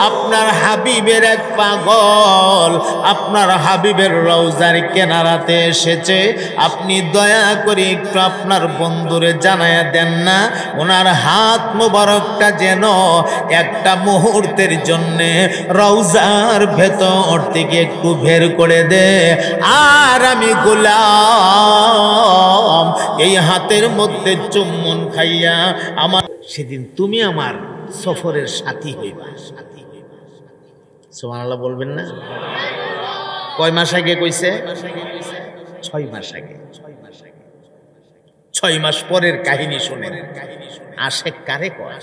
আপনার হাবিবের এক পাগল আপনার হাবিবের রওজার কিনারাতে এসেছে, আপনি দয়া করে একটু আপনার বন্ধুরে জানায়া দেন না, ওনার হাত মোবারকটা যেন একটা মুহূর্তের জন্যে রওজার ভেতর থেকে একটু বের করে দে, আর আমি গোলাম এই হাতের মধ্যে চুম্বন খাইয়া আমার সেদিন তুমি আমার সফরের সাথী হইবা। সুবহানাল্লাহ বলবেন না? কয় মাস আগে কইছে? 6 মাস আগে। 6 মাস পরের কাহিনী শুনেন। আশেক কারে কয়?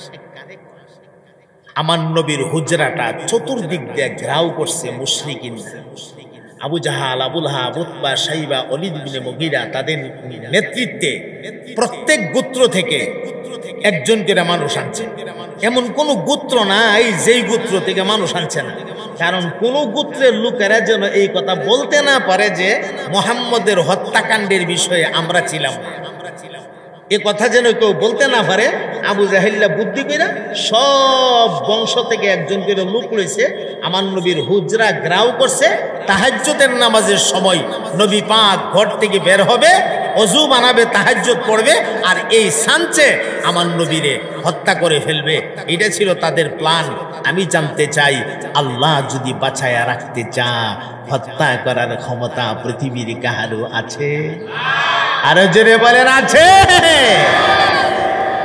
আমার নবীর হুজরাটা চতুর্দিক দিয়ে ঘেরাও করছে মুশরিকিনরা। আবু জাহাল, আবুল আহাব, উতবা, শাইবা, ওলীদ ইবনে মুগীরা তাদের নেতৃত্বে প্রত্যেক গোত্র থেকে একজন করে মানুষ আনছে। এমন কোন গোত্র নাই যেই গোত্র থেকে মানুষ আনছে না, কারণ কোন গোত্রের লোকেরা যেন এই কথা বলতে না পারে যে মুহাম্মদের হত্যাকাণ্ডের বিষয়ে আমরা ছিলাম না, এ কথা যেন কেউ বলতে না পারে। আবু জাহেল্লা বুদ্ধি কইরা সব বংশ থেকে একজন করে লোক রয়েছে, আমার নবীর হুজরা গ্রাও করছে। তাহাজ্জুদের নামাজের সময় নবী পাক ঘর থেকে বের হবে, অজু বানাবে, তাহাজ্জুদ পড়বে, আর এই সানচে আমার নবীরে হত্যা করে ফেলবে। এটা ছিল তাদের প্ল্যান। আমি জানতে চাই, আল্লাহ যদি বাঁচায়া রাখতে চা, হত্যা করার ক্ষমতা পৃথিবীর কাহারও আছে? আরো জোরে বলেন আছে?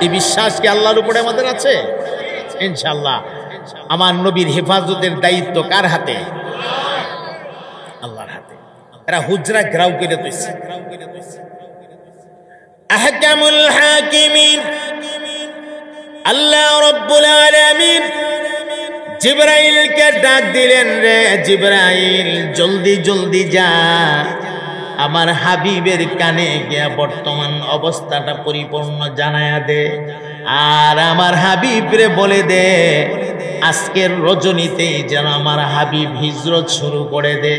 এই বিশ্বাস কি আল্লাহর উপরে আমাদের আছে? ইনশাআল্লাহ। আমার নবীর হেফাজতের দায়িত্ব কার হাতে? আল্লাহর হাতে। এরা হুজরা গ্রাউ করে দিয়েছে। আহকামুল হাকিমিন আল্লাহ রাব্বুল আলামিন জিবরাইলকে ডাক দিলেন, রে জিবরাইল জলদি জলদি যা, আমার হাবিবের কানে গিয়া বর্তমান অবস্থাটা পরিপূর্ণ জানায়া দে, আর আমার হাবিবরে বলে দে আজকের রজনীতেই যেন আমার হাবিব হিজরত শুরু করে দে,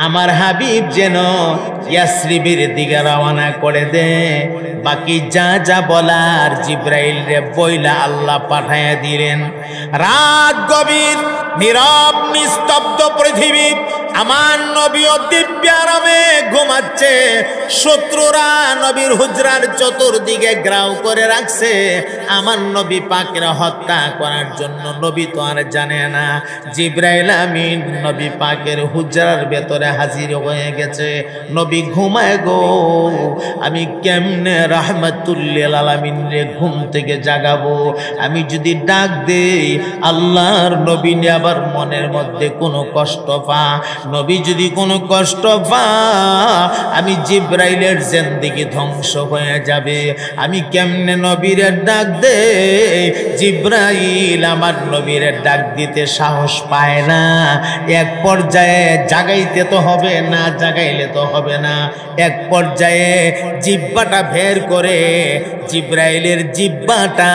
আমার হাবিব যেন ইয়াসরিবের দিকে রওনা করে দে। বাকি যা যা বলার জিবরাইল রে বইলা আল্লাহ পাঠায়া দিলেন। রাত গভীর, নীরব নিস্তব্ধ পৃথিবী, আমার নবীও দিব্য আরামে ঘুমাচ্ছে। শত্রুরা নবীর হুজরার চতুর্দিকে গ্রাউ করে রাখছে আমার নবী পাকের হত্যা করার জন্য। নবী তো আর জানে না জিবরাইল আমিন নবী পাকের হুজরার ভেতরে হাজির হয়ে গেছে। নবী ঘুমায় গো, আমি কেমনে রাহমাতুল্লিল আলামিন রে ঘুম থেকে জাগাবো? আমি যদি ডাক দেই আল্লাহর নবী আবার মনের মধ্যে কোনো কষ্ট পা, নবী যদি কোনো কষ্ট পা, আমি জিবরাইলের জিন্দেগি ধ্বংস হয়ে যাবে। আমি কেমনে নবীরে ডাক দে? জিবরাইল আমার নবীরে ডাক দিতে সাহস পায় না। এক পর্যায়ে জাগাইতে তো হবে, না জাগাইলে তো হবে না। এক পর্যায়ে জিহ্বাটা বের করে জিবরাইলের জিহ্বাটা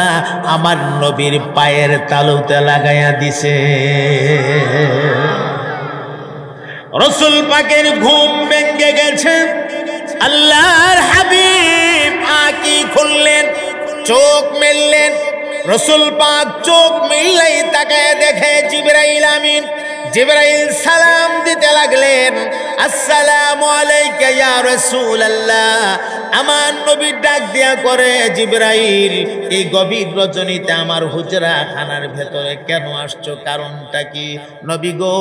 আমার নবীর পায়ের তালুতে লাগাইয়া দিছে। রাসূল পাকের ঘুম ভেঙে গেছে। আল্লাহর হাবিব আঁখি খুললেন, চোখ মেললেন। রাসূল পাক চোখ মিললেই তাকায় দেখে জিবরাইল আমিন। জিবরাইল সালাম দিতে লাগলেন, আসসালামু আলাইকা ইয়া রাসূলুল্লাহ। আমার নবী ডাক দিয়া করে, জিবরাইল এই গভীর রজনীতে আমার হুজরা খানার ভেতরে কেন আসছো? কারণটা কি? নবী গো,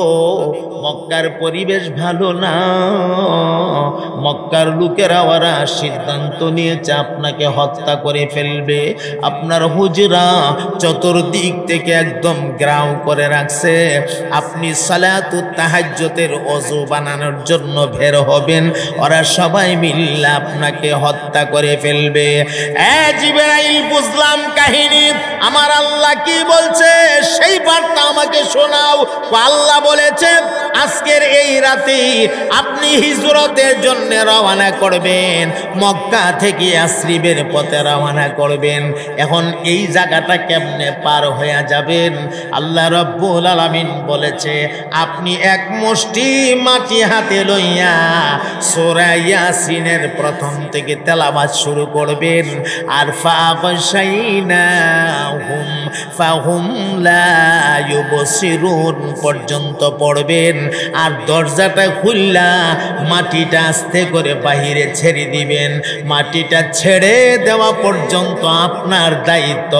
মক্কার পরিবেশ ভালো না, মক্কার লোকেরা ওরা সিদ্ধান্ত নিয়েছে আপনাকে হত্যা করে ফেলবে। আপনার হুজরা চতুর্দিক থেকে একদম গ্রাউ করে রাখছে। আপনি সালাতুত তাহাজ্জুদের ওযু বানানোর জন্য বের হবেন, ওরা সবাই মিলে আপনাকে হত্যা করে ফেলবে। জিবরাইল বুঝলাম কাহিনী, আমার আল্লাহ কি বলছে সেই বার্তা আমাকে শোনাও। আল্লাহ বলেছে আজকের এই রাতে আপনি হিজরতের জন্য রওনা করবেন, মক্কা থেকে ইয়াসরিবের পথে রওনা করবেন। এখন এই জায়গাটা কেমনে পার হয়ে যাবেন? আল্লাহ রাব্বুল আলামিন বলেছে আপনি এক মুষ্টি মাটি হাতে লইয়া সূরা ইয়াসিনের প্রথম থেকে তেলাওয়াত শুরু করবেন। আর ফাগশাইনাহুম ফাহুম লা ইউবসিরুন পর্যন্ত পড়বেন। আর দরজাটা খুললা মাটিটা আস্তে করে বাহিরে ছেড়ে দিবেন। মাটিটা ছেড়ে দেওয়া পর্যন্ত আপনার দায়িত্ব।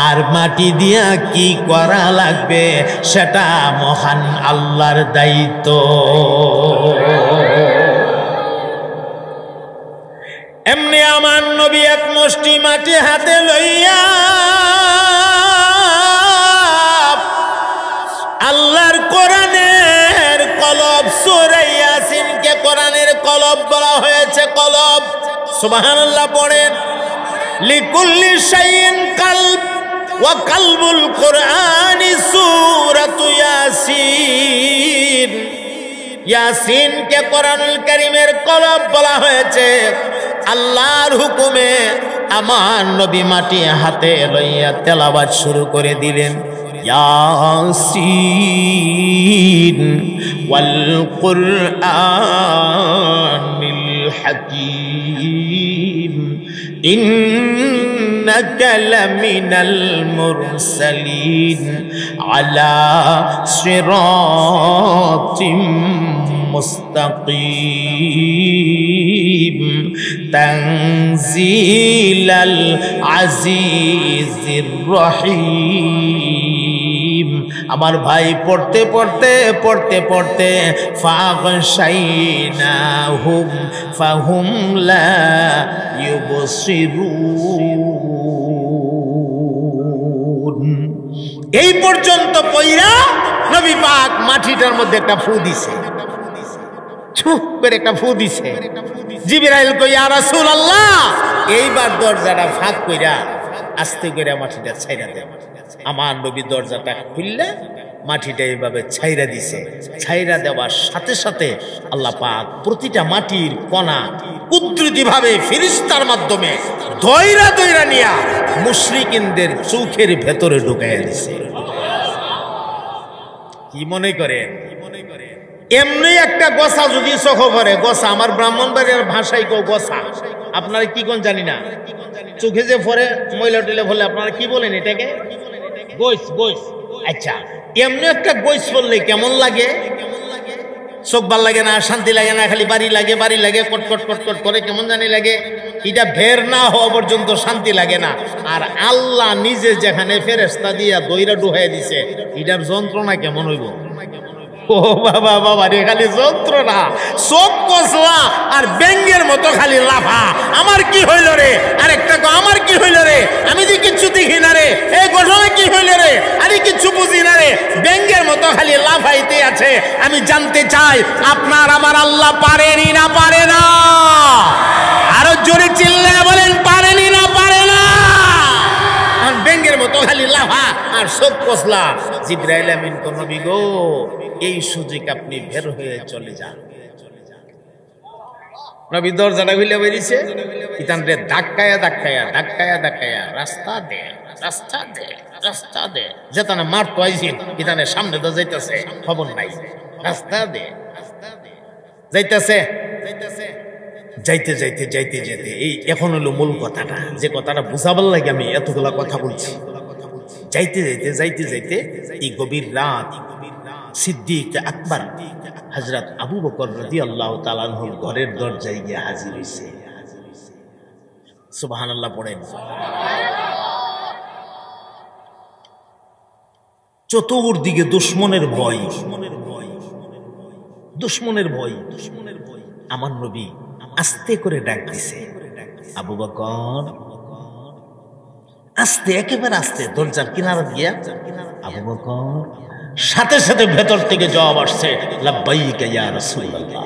আর মাটি দিয়া কি করা লাগবে সেটা মহান আল্লাহর দায়িত্ব। এমনি আমার নবী এক মুষ্টি মাটি হাতে লইয়া আল্লাহর কোরআনের কলব সূরা ইয়াসিনকে কোরআনের কলব বলা হয়েছে। কলব সুবহানাল্লাহ পড়েন। লিকুল্লি শাইইন কলব ওয়া কলবুল কোরআনি সূরাতু ইয়াসিন। ইয়াসিনকে কোরআনুল কারীমের কলব বলা হয়েছে। আল্লাহর হুকুমে আমার নবী মাটি হাতে লইয়া তেলাওয়াত শুরু করে দিলেন। ইয়াসিন ওয়াল কুরআনিল হাকীম ইন্নাকা লামিনাল মুরসালিন আলা সিরাতিম মুস্তাকিম তানজিলাল আজিজির রহিম। আমার ভাই পড়তে পড়তে পড়তে পড়তে ফাগশাইনাহুম ফাহুম লা ইউবসিরুন। এই পর্যন্ত পয়রা নবী পাক মাটিটার মধ্যে একটা ফু দিছে। ছুপ করে একটা ফু দিছে। জিবরাইল কই ইয়া রাসূলুল্লাহ, এইবার দরজাটা ফাঁক কইরা আস্তে করে মাটিটা ছাইরা দে। আমার নবী দরজাটা খুললে মাটিটা এইভাবে ছাইরা দিছে। ছাইরা দেওয়ার সাথে সাথে আল্লাহ পাক প্রতিটা মাটির কণা কুদরতিভাবে ফেরেশতার মাধ্যমে দয়রা দয়রা নিয়া মুশরিকিনদের চোখের ভেতরে ঢুকাইয়া দিছে। কি মনে করেন? এমনি একটা গোসা যদি চোখ পড়ে, গোসা আমার ব্রাহ্মণবাড়ির ভাষায় কেউ গোসা, আপনারা কি কোন জানি না, চোখে যে পড়ে ময়লা টইলে বলে আপনারা কি বলেন এটাকে? গোস। গোস। আচ্ছা, এমনি একটা গোস পড়লে কেমন লাগে? চোখ ভাল লাগে না, শান্তি লাগে না, খালি বাড়ি লাগে বাড়ি লাগে, কটকট কটকট করে কেমন জানি লাগে। এটা বের না হওয়া পর্যন্ত শান্তি লাগে না। আর আল্লাহ নিজে যেখানে ফেরেশতা দিয়া দইরা ডুহাই দিছে, এটার যন্ত্রণা কেমন হইব? ও বাবা বাবা রে, খালি যন্ত্রণা, চোখ কষলা আর ব্যাঙ্গের মতো খালি লাফা। আমার কি হইল রে? আরেকটা আমার কি হইল রে? আমি যে কিচ্ছু দেখি না রে। এই ঘটনা কি হইল রে? আমি কিচ্ছু বুঝি না রে। ব্যাঙ্গের মতো খালি লাফাইতে আছে। আমি জানতে চাই আপনার আমার আল্লাহ পারেনি না পারে না? আরো জোরে চিল্লায় বলেন, পারেনি না পারে না? ব্যাঙ্গের মতো খালি লাফা আর চোখ কষলা। জিবরাইল আমিন কোন নবী গো, এই সুযোগ আপনি বের হয়ে চলে যান। নবী দরজাটা খুলে বেরিয়েছে, ইতানরে ধাক্কায়া ধাক্কায়া ধাক্কায়া ধাক্কায়া রাস্তা দে রাস্তা দে রাস্তা দে। যেতানে মারতো আইছিল, ইতানে সামনে তো যাইতেছে, খবর নাই। রাস্তা দে যাইতেছে। যাইতে যাইতে যাইতে যাইতে এই এখন হলো মূল কথাটা, যে কথাটা বুঝাবার লাগে আমি এতগুলা কথা বলছি। যাইতে যাইতে যাইতে যাইতে এই গভীর রাত সিদ্দিক আকবর হযরত আবু বকর রাদিয়াল্লাহু তাআলা আনহুর ঘরের দরজায় গিয়ে হাজির হইছে। সুবহানাল্লাহ পড়েন। চতুর্দিকে দুশমনের ভয়, দুশমনের ভয়। আমার নবী আস্তে করে ডাক দিছে, আবু বকর। আস্তে, একেবারে আস্তে, দরজার কিনারা গিয়া আবু বকর। সাথে সাথে ভেতর থেকে জবাব আসছে, লাব্বাইকা ইয়া রাসূলুল্লাহ।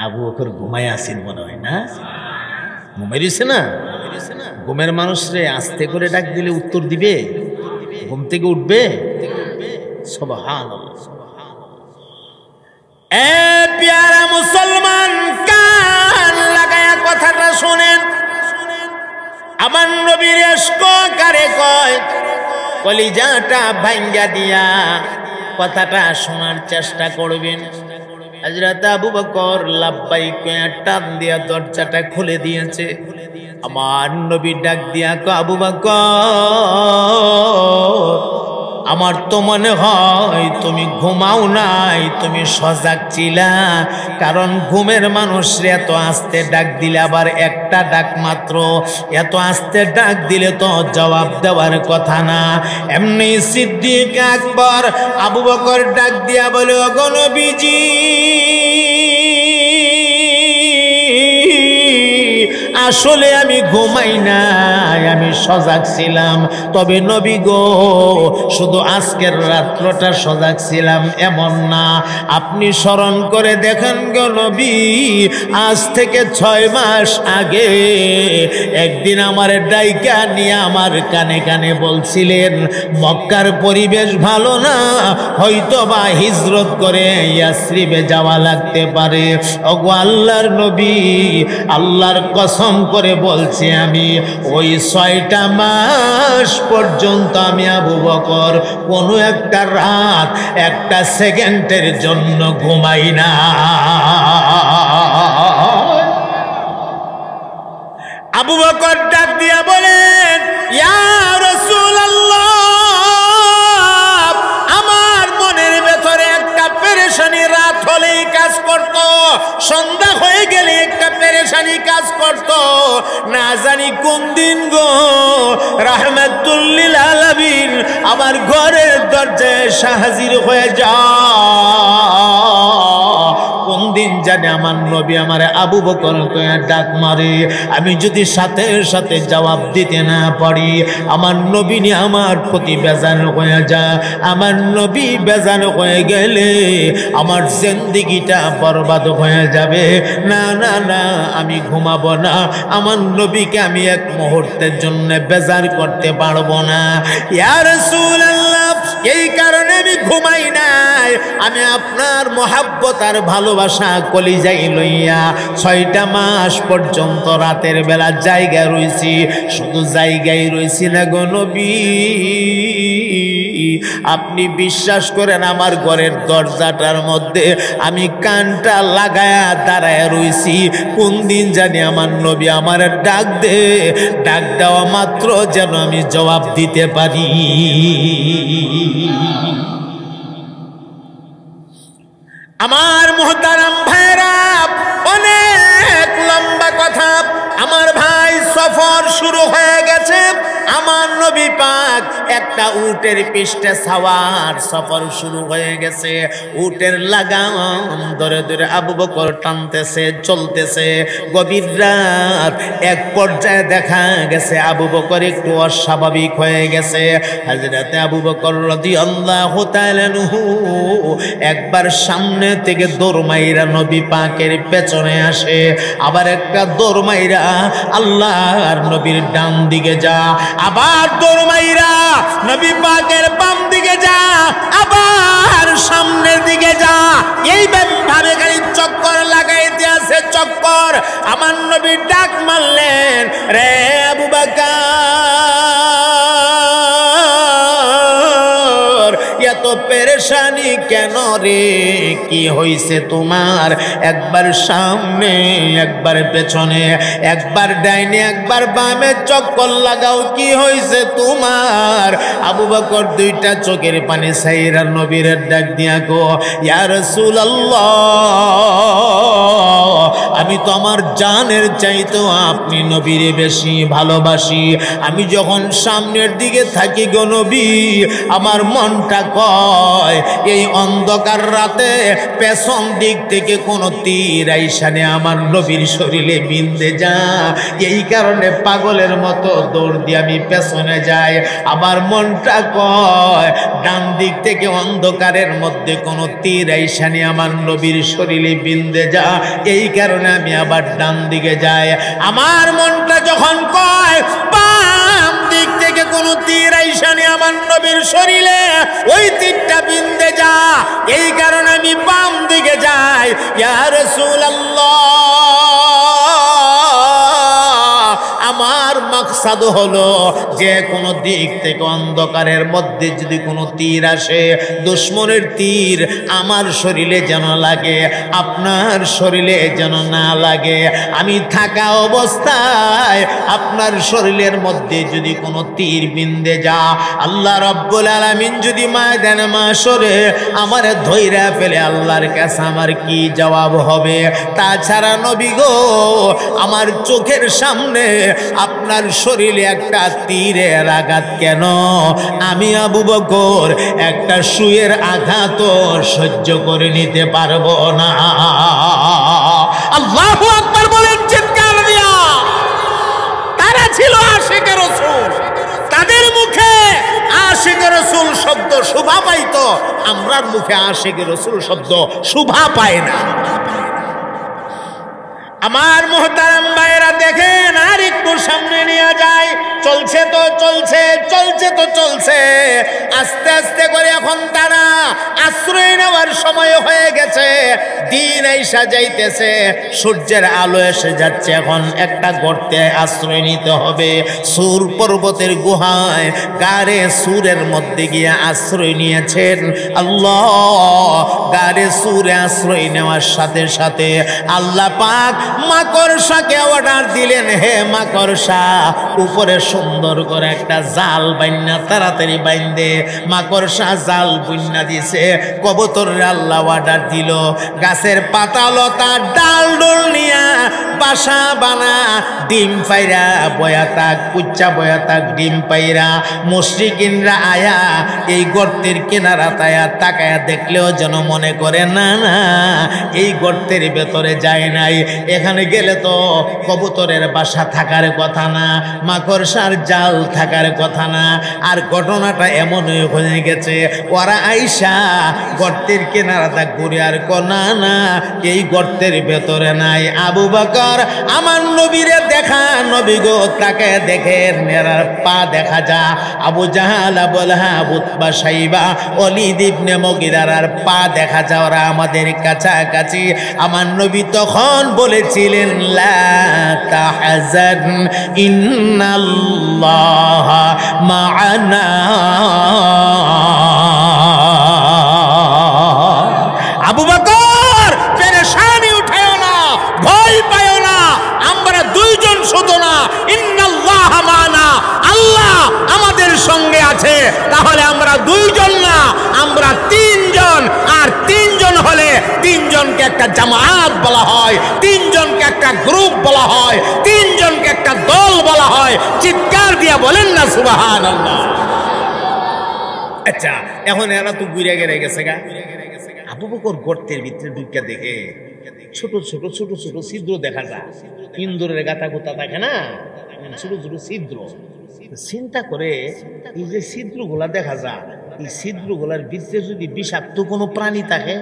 আবু বকর ঘুমায় আছেন মনে হয়, না ঘুমাইছে না? ঘুমের মানুষরে আস্তে করে ডাক দিলে উত্তর দিবে? ঘুম থেকে উঠবে? সুবহানাল্লাহ। এ প্যারা মুসলমান, কান লাগায়া কথাটা শুনেন। আমার নবীর ইশক কারে কয়, কলিজাটা ভাঙ্গা দিয়া কথাটা শোনার চেষ্টা করবেন। হযরত আবু বকর লাব্বাইক কয়া টান দিয়া দরজাটা খুলে দিয়েছে। আমার নবী ডাক দিয়া কয় আবু বকর, আমার তো মনে হয় তুমি ঘুমাও নাই, তুমি সজাগ ছিলা। কারণ ঘুমের মানুষরে এত আস্তে ডাক দিলে, আবার একটা ডাক মাত্র, এত আস্তে ডাক দিলে তো জবাব দেওয়ার কথা না। এমনি সিদ্দিক আকবর আবু বকর ডাক দিয়া বলে, ওগো নবীজি, আসলে আমি ঘুমাই নাই, আমি সজাগ ছিলাম। তবে নবী গো, শুধু আজকের রাত্রটা সজাগ ছিলাম এমন না, আপনি স্মরণ করে দেখেন গো নবী, আজ থেকে 6 মাস আগে একদিন আমার ডাইকা নিয়ে আমার কানে কানে বলছিলেন মক্কার পরিবেশ ভালো না, হয়তো বা হিজরত করে ইয়াসরিবে যাওয়া লাগতে পারে। ওগো আল্লাহর নবী, আল্লাহর কসম করে বলছি, আমি ওই 6টা মাস পর্যন্ত আমি আবু বকর কোনো একটা রাত, একটা সেকেন্ডের জন্য ঘুমাই না। আবু বকর ডাক দিয়া বলেন, ইয়া রাসূলুল্লাহ, আমার মনের ভেতরে একটা পেরেশানি রাত হলেই কাজ করত, সন্ধ্যা হয়ে গেলে একটা পেরেশানি কাজ করত। না জানি কোন দিন গো রাহমাতুল লিল আলামিন আমার ঘরের দরজায় হাজির হয়ে যায়। কোন দিন জানে আমার নবী আমারে আবু বকর কইয়া ডাক মারে, আমি যদি সাথে সাথে জবাব দিতে না পারি, আমার নবী নিয়ে আমার প্রতি বেজান হয়ে যায়। আমার নবী বেজান হয়ে গেলে আমার জিন্দেগিটা বরবাদ হয়ে যাবে। না না না, আমি ঘুমাবো না, আমার নবীকে আমি এক মুহূর্তের জন্য বেজার করতে পারবো না। ইয়া রাসূলুল্লাহ, এই কারণে আমি ঘুমাই নাই, আমি আপনার মহাব্বত আর ভালোবাসা কলিজায় লইয়া 6টা মাস পর্যন্ত রাতের বেলা জায়গায় রইছি। শুধু জায়গায় রইছি না গো নবী, আপনি বিশ্বাস করেন আমার ঘরের দরজাটার মধ্যে আমি কানটা লাগায়া দাঁড়ায় রইছি। কোন দিন জানি আমার নবী আমার ডাক দে, ডাক দেওয়া মাত্র যেন আমি জবাব দিতে পারি। আমার মুহতারাম ভাইরা, অনেক লম্বা কথা। আমার ভাই সফর শুরু হয়ে গেছে, আমার নবী পাক একটা উটের পৃষ্ঠে সাওয়ার, সফর শুরু হয়ে গেছে। উটের লাগাম ধরে ধরে আবু বকর টানতেছে, চলতেছে। গভীর রাত, এক পর্যায়ে দেখা গেছে আবু বকর একটু অস্বাভাবিক হয়ে গেছে। হযরতে আবু বকর রাদিয়াল্লাহু তাআলা আনহু একবার সামনে থেকে দৌড় মাইরা নবী পাকের পেছনে আসে, আবার একটা দৌড় মাইরা আল্লাহর নবীর ডান দিকে যা, আবার দৌড় মাইরা নবী পাকের বাম দিকে যা, আবার সামনের দিকে যা। এইভাবে খালি চক্কর লাগাইতে আছে, চক্কর। আমার নবী ডাক মারলেন, রে আবু বকর, এত পেরেশানি কেন রে? কি হইছে তোমার? একবার সামনে, একবার পেছনে, একবার ডাইনে, একবার বামে চক্কর লাগাও, কি হইছে তোমার? আবু বকর 2টা চোখের পানি ছাইরা নবীর ডাক দিয়া গো, ইয়া রাসূলুল্লাহ, আমি তো আমার জানের চাইতেও আপনি নবীরে বেশি ভালোবাসি। আমি যখন সামনের দিকে থাকি গো নবী, আমার মনটা কয় এই অন্ধকার রাতে পেছন দিক থেকে কোনো তীর আইসানে আমার নবীর শরীরে বিন্ধে যা। এই কারণে পাগলের মতো দৌড় দিয়ে আমি পেছনে যাই। আমার মনটা কয় ডান দিক থেকে অন্ধকারের মধ্যে কোনো তীর আইসানে আমার নবীর শরীরে বিন্ধে যা। এই কারণে আমি আবার ডান দিকে যাই। আমার মনটা যখন কয় বাম দিক থেকে কোনো তীর আইসানে আমার নবীর শরীরে ওই তীরটা বিন্ধে যা, এই কারণে আমি বাম দিকে যাই। ইয়া রাসূলুল্লাহ, আমার মাকসাদ হলো যে কোনো দিক থেকে অন্ধকারের মধ্যে যদি কোনো তীর আসে, দুশ্মনের তীর আমার শরীরে যেন লাগে, আপনার শরীরে যেন না লাগে। আমি থাকা অবস্থায় আপনার শরীরের মধ্যে যদি কোনো তীর বিন্দে যা, আল্লাহ রাব্বুল আলামিন যদি ময়দানে মাশরে আমার ধইরা ফেলে, আল্লাহর কাছে আমার কি জবাব হবে? তাছাড়া নবী গো, আমার চোখের সামনে আপনার শরীরে একটা তীরের আঘাত কেন, আমি আবু বকর একটা সুয়ের আঘাত সহ্য করে নিতে পারবো না। আল্লাহু আকবার বলেন চিৎকার দিয়া। তারা ছিল আশিকে রাসূল, তাদের মুখে আশিকে রাসূল শব্দ শোভা পাইত, আমরার মুখে আশিকে রাসূল শব্দ শোভা পায় না। আমার মুহতারাম ভাইরা দেখেন, আর একটু সামনে নিয়ে যায়, চলছে তো চলছে, চলছে তো চলছে, আস্তে আস্তে করে এখন তারা আশ্রয় নেওয়ার সময় হয়ে গেছে। দিন আইসা যাইতেছে, সূর্যের আলো এসে যাচ্ছে, এখন একটা গর্তে আশ্রয় নিতে হবে। সুর পর্বতের গুহায় গারে সুরের মধ্যে গিয়ে আশ্রয় নিয়েছেন। আল্লাহ, গারে সুরে আশ্রয় নেওয়ার সাথে সাথে আল্লাহ পাক মাকড়সাকে অর্ডার দিলেন, হে মাকড়সা, উপরে সুন্দর করে একটা জাল বাইন্না তাড়াতাড়ি বাইন্দে। মাকড়সা জাল বুন্না দিছে, কবুতরের আল্লাহ অর্ডার দিল, গাছের পাতা লতা ডাল ডোল নিয়া বাসা বানা, ডিম পাইরা বয়া থাক, কুচ্চা বয়া থাক, ডিম পাইরা। মুশরিকিনরা আয়া এই গর্তের কিনারা তায়া তাকায়া দেখলেও যেন মনে করে না না, এই গর্তের ভেতরে যায় নাই, এখানে গেলে তো কবুতরের বাসা থাকার কথা না, মাকড়সার জাল থাকার কথা না। আর ঘটনাটা এমনই হয়ে গেছে, ওরা আইসা গর্তের কিনারাটা ঘুরে আর কনা না, এই গর্তের ভেতরে নাই। আবু বকর আমার নবীরে দেখা, নবী গো তাকে দেখেন, মেরার পা দেখা যা। আবু জাহাল, আবু লাহাব, উতবা, শাইবা, ওলীদ ইবনে মুগীরার পা দেখা যা, ওরা আমাদের কাছাকাছি। আমার নবী তখন বলেছিলেন, লা তাহজান ইন্নাল্লাহা মা'ানা। আবু বকর, পেরেশানি উঠায়ও না, ভয় পায়ও না, আমরা দুইজন শুধু না, ইন্নাল্লাহা মা'ানা, আল্লাহ আমাদের সঙ্গে আছে। তাহলে আমরা দুইজন না, আমরা তিনজন। আর তিনজন হলে তিনজনকে একটা জামাত বলা হয়, তিনজনকে একটা গ্রুপ বলা হয়, তিনজনকে একটা দল বলা হয়। চিৎকার দিয়া বলেন না সুবহানাল্লাহ। আচ্ছা, এখন এরা তো ঘুরে গেড়ে গেছে গা। আবু বকর গর্তের ভিতরে ঢুকে দেখে ছোট ছোট ছোট ছোট ছিদ্র দেখা যায়, ইন্দুরের গাতা গোতা থাকে না, ছোট ছোট ছিদ্র। চিন্তা করে এই যে ছিদ্রগুলা দেখা যায়, এই ছিদ্রগুলার ভিতরে যদি বিষাক্ত কোনো প্রাণী থাকে,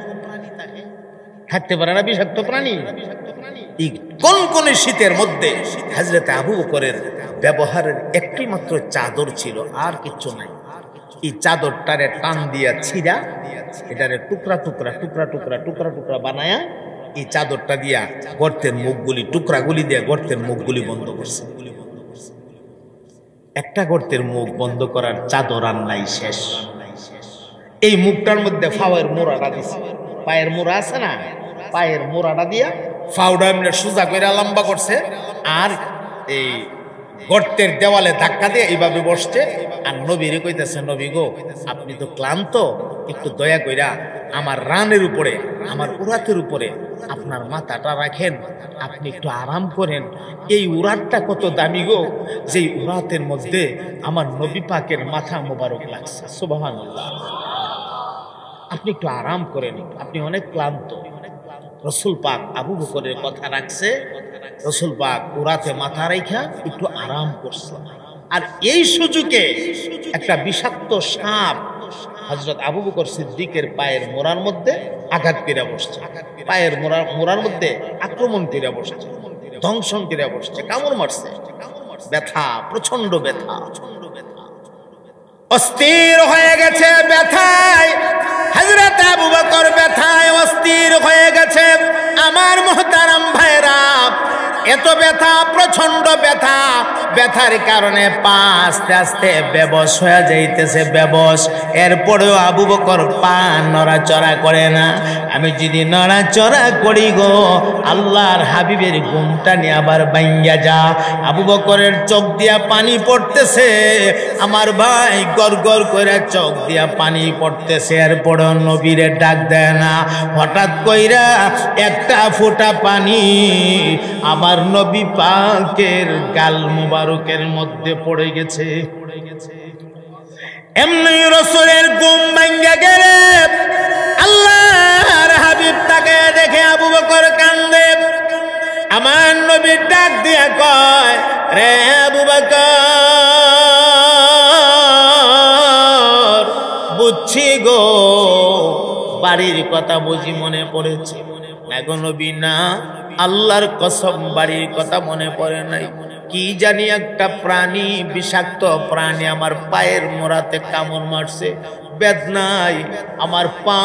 থাকতে পারে না বিষাক্ত প্রাণী? এই কনকনে শীতের মধ্যে হযরত আবু বকরের ব্যবহারের একটি মাত্র চাদর ছিল, আর কিচ্ছু নাই। এই চাদরটারে টান দিয়া ছিঁড়া, এটারে টুকরা টুকরা টুকরা টুকরা টুকরা টুকরা বানায়া, এই চাদরটা দিয়া গর্তের মুখগুলি, টুকরাগুলি দিয়া গর্তের মুখগুলি বন্ধ করছে। একটা গর্তের মুখ বন্ধ করার চাদর আর নাই, শেষ। এই মুখটার মধ্যে ফাওয়ের মোড়াটা দিছে, পায়ের মোড়া আছে না, পায়ের মোড়াটা দিয়া ফাউডা এমনি সোজা করে লম্বা করছে, আর এই গর্তের দেওয়ালে ধাক্কা দিয়ে এইভাবে বসছে। আর নবীরে কইতেছে, নবী গো, আপনি তো ক্লান্ত, একটু দয়া কইরা আমার রানের উপরে, আমার উরাতের উপরে আপনার মাথাটা রাখেন, আপনি একটু আরাম করেন। এই উরাতটা কত দামি গো, যেই উরাতের মধ্যে আমার নবী পাকের মাথা মোবারক লাগছে। সুবহানাল্লাহ। আপনি একটু আরাম করেন, আপনি অনেক ক্লান্ত। রসুল পাক আবু বকরের কথা রাখছে, রসুল পাক উরাতে মাথা রাইখা একটু আরাম করছে। আর এই সুযোগে একটা বিষাক্ত সাপ হযরত আবু বকর সিদ্দিকের পায়ের মোড়ার মধ্যে আঘাত করে বসছে, পায়ের মোড়ার মধ্যে আক্রমণ করে বসছে, দংশন করে বসছে, কামড় মারছে। ব্যথা, প্রচন্ড ব্যথা, অস্থির হয়ে গেছে ব্যথায়। হযরত আবু বকর ব্যথায় অস্থির হয়ে গেছে। আমার মুহতারাম ভাইরা, এত ব্যথা, প্রচন্ড ব্যথা, ব্যথার কারণে পা আস্তে আস্তে বেবস হয়ে যাইতেছে, বেবস। এরপরেও আবু বকর পা নড়াচড়া করে না। আমি যদি নড়াচড়া করি গো, আল্লাহর হাবিবের ঘুমটা নিয়ে আবার ভাঙ্গা যা। আবু বকরের চোখ দিয়া পানি পড়তেছে, আমার ভাই গড় গড় করে চোখ দিয়া পানি পড়তেছে। এরপরেও নবীরে ডাক দেয় না। হঠাৎ কইরা একটা ফোঁটা পানি আমার নবী পাকের গাল মুবারকের মধ্যে পড়ে গেছে। এমনি রাসূলের ঘুম ভাঙ্গা গেলে আল্লাহর হাবিব তাকে দেখে আবু বকর কান্দে। আমার নবী ডাক দিয়া কয়, রে আবু বকর, বুঝছি গো, বাড়ির কথা বুঝি মনে পড়েছে। এখন নবী না, আল্লাহর কসম বাড়ির কথা মনে পড়ে নাই। কি জানি একটা প্রাণী, বিষাক্ত প্রাণী আমার পায়ের মোড়াতে কামড় মারছে, বেদনায় আমার পা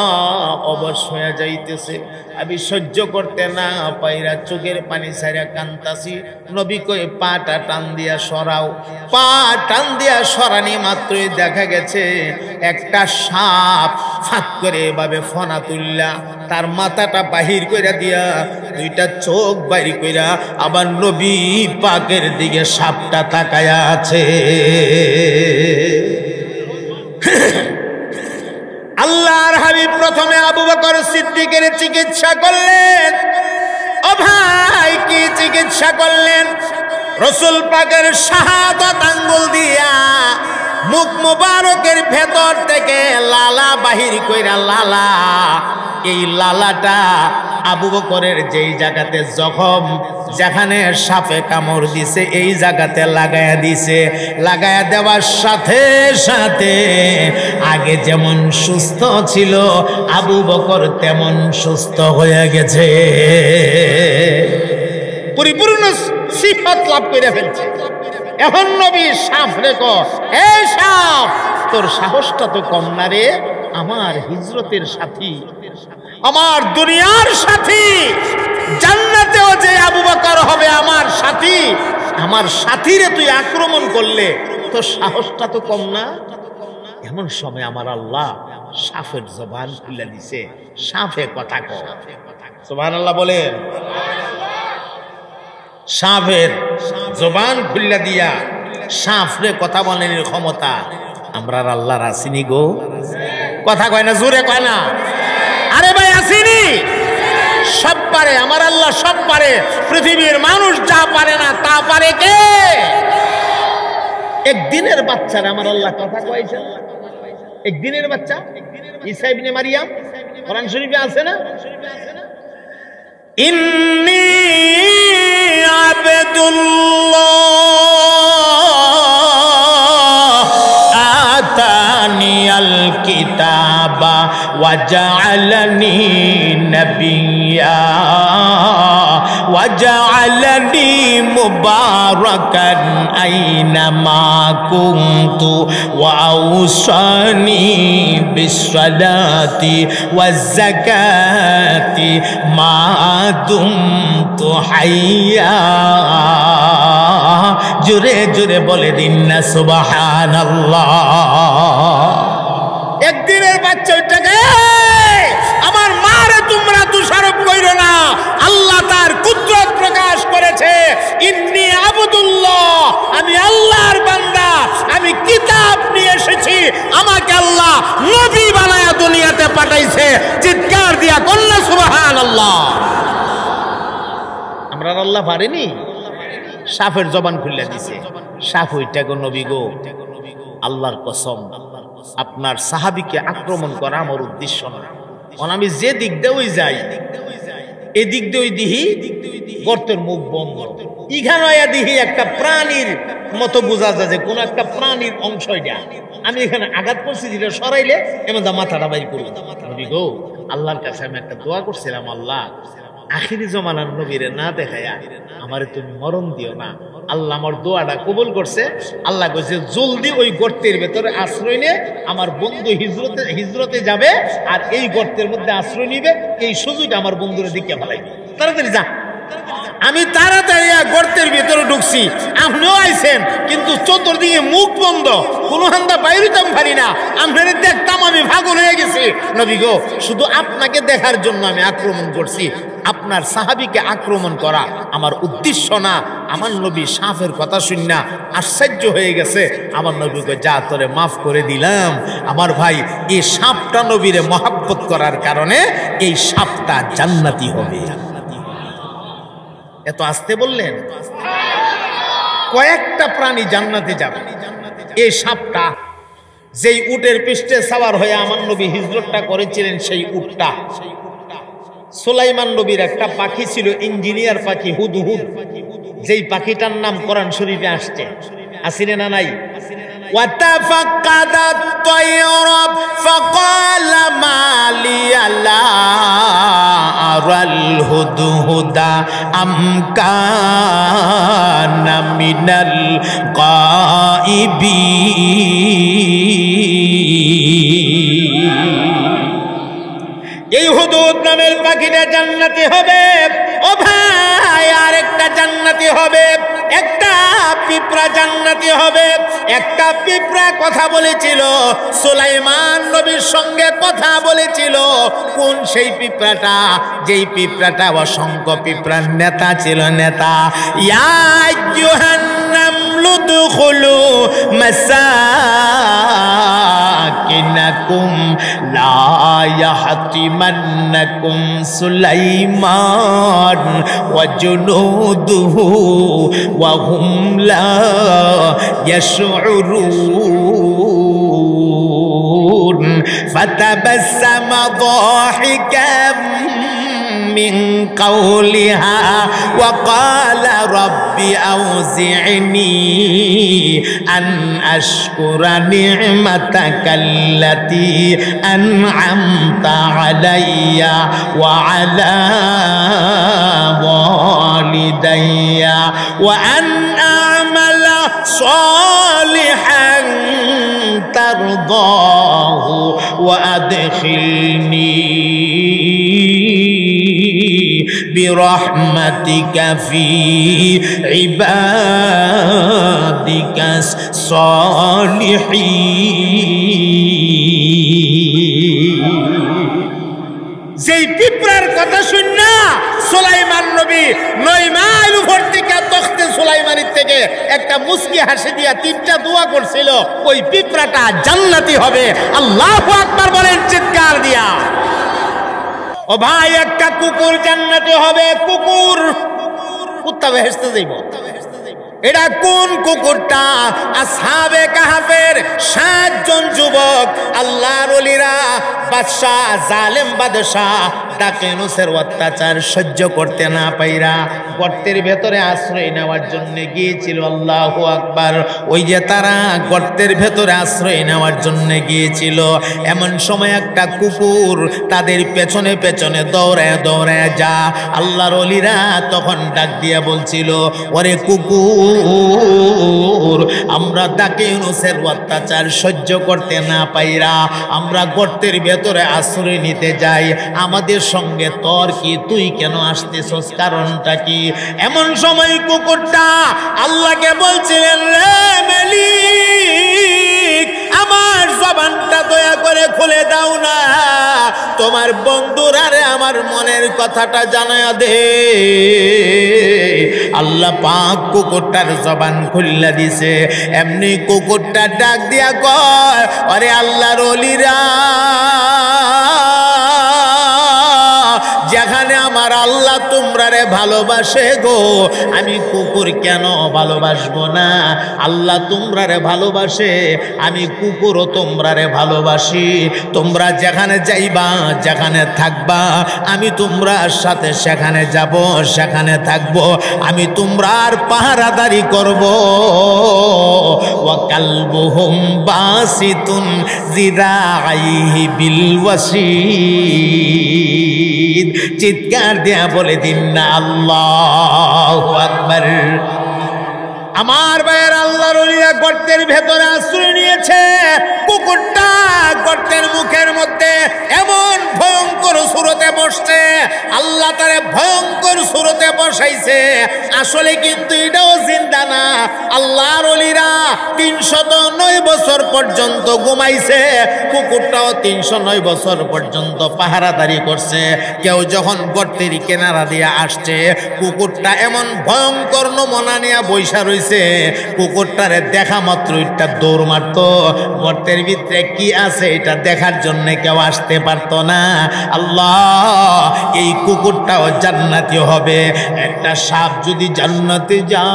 অবশ হয়ে যাইতেছে। আমি সহ্য করতে না পাইরা চোখের পানি ছাইরা কান্তাছি। নবী কই, পাটা টান দিয়া সরাও। পা টান দিয়া সরানি মাত্রই দেখা গেছে একটা সাপ ফাঁক করে এভাবে ফনা তুললা তার মাথাটা বাহির কইরা দিয়া দুইটা চোখ বাইর কইরা আবার নবী পাকের দিকে সাপটা তাকায়া আছে। আল্লাহর হাবিব প্রথমে আবু বকর সিদ্দিকের চিকিৎসা করলেন। ও ভাই, কি চিকিৎসা করলেন? রাসূল পাকের শাহাদাত আঙ্গুল দিয়া মুখ মুবারকের ভেতর থেকে লালা বাহির কইরা লালা, এই লালাটা আবু বকরের যেই জায়গাতে জখম, যেখানে সাপে কামড় দিছে, এই জায়গাতে লাগায়া দিছে। লাগায়া দেওয়ার সাথে সাথে আগে যেমন সুস্থ ছিল আবু বকর তেমন সুস্থ হয়ে গেছে, পরিপূর্ণ সিফাত লাভ করে ফেলছে। এখন নবী সাপ রেখো, এই সাপ, তোর সাহসটা তো কম না রে। আমার হিজরতের সাথী, আমার দুনিয়ার সাথী, জান্নাতেও যে আবু বকর হবে আমার সাথী, আমার সাথীরে তুই আক্রমণ করলে তোর সাহসটা তো কম না। এমন সময় আমার আল্লাহ সাপের জবান খুলে দিছে, সাপে কথা কয়। সুবহানাল্লাহ বলেন। সাপের জবান খুলে দিয়া সাপরে কথা বলার ক্ষমতা আমরা আল্লাহর আসিনি গো। কথা কয় না, জোরে কয় না। আরে ভাই, আসিনি? সব পারে আমার আল্লাহ, সব পারে। পৃথিবীর মানুষ যা পারে না তা পারে কে? একদিনের বাচ্চারা আমার আল্লাহ কথা কয়েছে। একদিনের বাচ্চা ঈসা ইবনে মারিয়াম, কোরআন শরীফে আছে না? ইন্নী আবদুল্লাহ আতানিয়াল কিতাবা ওয়াজআলানি নাবিয়্যা ওয়াজআলানি মুবারাকান আইনামা কুনতু ওয়া আওসানি বিসসালাতি ওয়াজ যাকাতি মা দুমতু হাইয়া। জোরে জোরে বলে দিন না সুবহানাল্লাহ। একদিনের বাচ্চা ওইটাকে, আমার মারে তোমরা দোষারোপ কইরো না। আল্লাহ তার কুদরত প্রকাশ করেছে। ইন্নী আবদুল্লাহ, আমি আল্লাহর বান্দা, আমি কিতাব নিয়ে এসেছি, আমাকে আল্লাহ নবী বানায়া দুনিয়াতে পাঠাইছে। চিৎকার দিয়া কন্যা সুবহানাল্লাহ। আমরা আল্লাহ পারেনি? সাপের জবান খুলে দিছে। সাপ ওইটা গো নবী গো, আল্লাহর কসম, আপনার সাহাবীকে আক্রমণ করা আমার উদ্দেশ্য না। আমি যে দিক দিয়ে যাই, এই দিক দিয়ে দিহি গর্তের মুখ বন্ধ, ইখানে দিহি একটা প্রাণীর মতো বোঝা যায় যে কোন একটা প্রাণীর অংশ এটা। আমি এখানে আঘাত করছি, যেটা সরাইলে এমন মাথাটা বাইর করবো। নবী গো, আল্লাহর কাছে আমি একটা দোয়া করছিলাম, আল্লাহ আখিরি জমানার নবীরে না দেখায়া আমারে তুমি মরণ দিও না। আল্লাহ আমার দোয়াটা কবুল করছে। আল্লাহ কইছে জলদি ওই গর্তের ভেতরে আশ্রয় নে, আমার বন্ধু হিজরতে যাবে আর এই গর্তের মধ্যে আশ্রয় নিবে, এই সুযোগ আমার বন্ধুরে দিকে ফেলাইবে, তাড়াতাড়ি যা। আমি তাড়াতাড়ি গর্তের ভিতরে ঢুকছি, আপনিও আইছেন, কিন্তু চতুর্দিকে মুখ বন্ধ, কোনো হান্দা বাইরিতাম পারি না। আপনারে দেখতাম আমি পাগল হয়ে গেছি। নবী গো, শুধু আপনাকে দেখার জন্য আমি আক্রমণ করছি। আপনার সাহাবীকে আক্রমণ করা আমার উদ্দেশ্য না। আমার নবী সাপের কথা শুন না আশ্চর্য হয়ে গেছে। আমার নবীকে যা তোরে মাফ করে দিলাম। আমার ভাই, এই সাপটা নবীরে মহাব্বত করার কারণে এই সাপটা জান্নাতি হবে। এত আসতে বললেন? কয়েকটা প্রাণী জান্নাতে যাবে। এই সাপটা যেই উটের পৃষ্ঠে সাওয়ার হয়ে আমার নবী হিজরতটা করেছিলেন, সেই উটটা সুলাইমান নবীর একটা পাখি ছিল, ইঞ্জিনিয়ার পাখি, হুদহুদ। যেই পাখিটার নাম কোরআন শরীফে আসছে, আসিনে না নাই? وتفقد الطير فقال ما لي لا أرى الهدهد أم كان من الغائبين। এই হুদহুদ নামের পাখিটা জান্নাতি হবে। ও ভাই, আর একটা জান্নাতি হবে, একটা পিঁপড়া জান্নাতি হবে। একটা পিঁপড়া কথা বলেছিল, সুলাইমান নবীর সঙ্গে কথা বলেছিল। কোন সেই পিঁপড়াটা? যেই পিঁপড়াটা অসংখ্য পিঁপড়ার নেতা ছিল, নেতা। ইয়া আইয়ুহান নামলু দুখুলু মাসাকিনাকুম লা ইয়াহতিমান্নাকুম সুলাইমান ওয়া জুনুদুহু ওয়া হুম লা يشعرون فتبسم ضاحكا من قولها وقال رب أوزعني أن أشكر نعمتك التي أنعمت علي وعلى والدي وأن أعمل صالحا ترضاه وأدخلني برحمتك في عبادك الصالحين। যেই পিঁপড়ার কথা শুননা সুলাইমান নবী 9 মাইল উপর থেকে তখতে সুলাইমানের থেকে একটা মুস্কি হাসি দিয়া 3টা দোয়া করছিল। ওই পিঁপড়াটা জান্নাতি হবে। আল্লাহু আকবার বলেন চিৎকার দিয়া। ও ভাই, একটা কুকুর জান্নাতি হবে। কুকুর, কুত্তা বেহেশতে যাইব। এটা কোন কুকুরটা? আসহাবে কাহাফের 7 জন যুবক, আল্লাহর ওলিরা, বাদশাহ, জালেম বাদশাহ দাকিয়ানুসের অত্যাচার সহ্য করতে না পাইরা গর্তের ভেতরে আশ্রয় নেওয়ার জন্য গিয়েছিল। আল্লাহু আকবার। ওই যে তারা গর্তের ভেতরে আশ্রয় নেওয়ার জন্য গিয়েছিল, এমন সময় একটা কুকুর তাদের পেছনে পেছনে দৌড়ায় দৌড়ায় যা। আল্লাহর ওলিরা তখন ডাক দিয়ে বলছিল, ওরে কুকুর, আমরা দাকিয়ানুসের অত্যাচার সহ্য করতে না পাইরা আমরা গর্তের ভেতরে আশ্রয় নিতে যাই, আমাদের সঙ্গে তোর কি? তুই কেন আসতেছস? কারণটা কি? এমন সময় কুকুরটা আল্লাহকে বলছিলেন, রে মালিক, আমার জবানটা দয়া করে খুলে দাও না, তোমার বন্ধুরারে আমার মনের কথাটা জানায়া দে। আল্লাহ পাক কুকুরটার জবান খুললা দিছে। এমনি কুকুরটা ডাক দিয়া কয়, আরে আল্লাহর ওলিরা, যেখানে আমার আল্লাহ তোমরারে ভালোবাসে গো, আমি কুকুর কেন ভালোবাসবো না? আল্লাহ তোমরারে ভালোবাসে, আমি কুকুরও তোমরারে ভালোবাসি। তোমরা যেখানে যাইবা, যেখানে থাকবা, আমি তোমরার সাথে সেখানে যাব, সেখানে থাকবো। আমি তোমরার পাহারাদারি করব। ওয়া কালবুহুম বাসিতুন যিরাইহি বিল ওয়াসিদ। চিৎকার দেয়া বলে দিন না আল্লাহু আকবার। আমার ভাইয়ের, আল্লাহর ওলিরা গর্তের ভেতরে আশ্রয় নিয়েছে। কুকুরটা গর্তের মুখের মধ্যে এমন ভয়ঙ্কর সুরতে বসছে, আল্লাহ তারে ভয়ঙ্কর সুরতে বসাইছে, আসলে কিন্তু এটাও জিন্দা না। আল্লাহর ওলিরা 309 বছর পর্যন্ত ঘুমাইছে, কুকুরটাও 309 বছর পর্যন্ত পাহারাদারি করছে। কেউ যখন গর্তের কিনারা দিয়ে আসছে, কুকুরটা এমন ভয়ঙ্কর নমুনা নিয়ে বৈশা রইছে, কুকুরটারে দেখা মাত্র এটা দৌড় মারত। গর্তের ভিতরে কি আছে এটা দেখার জন্য কেউ আসতে পারতো না। আল্লাহ, এই কুকুরটাও জান্নাতি হবে। একটা সাপ যদি জান্নাতে যা,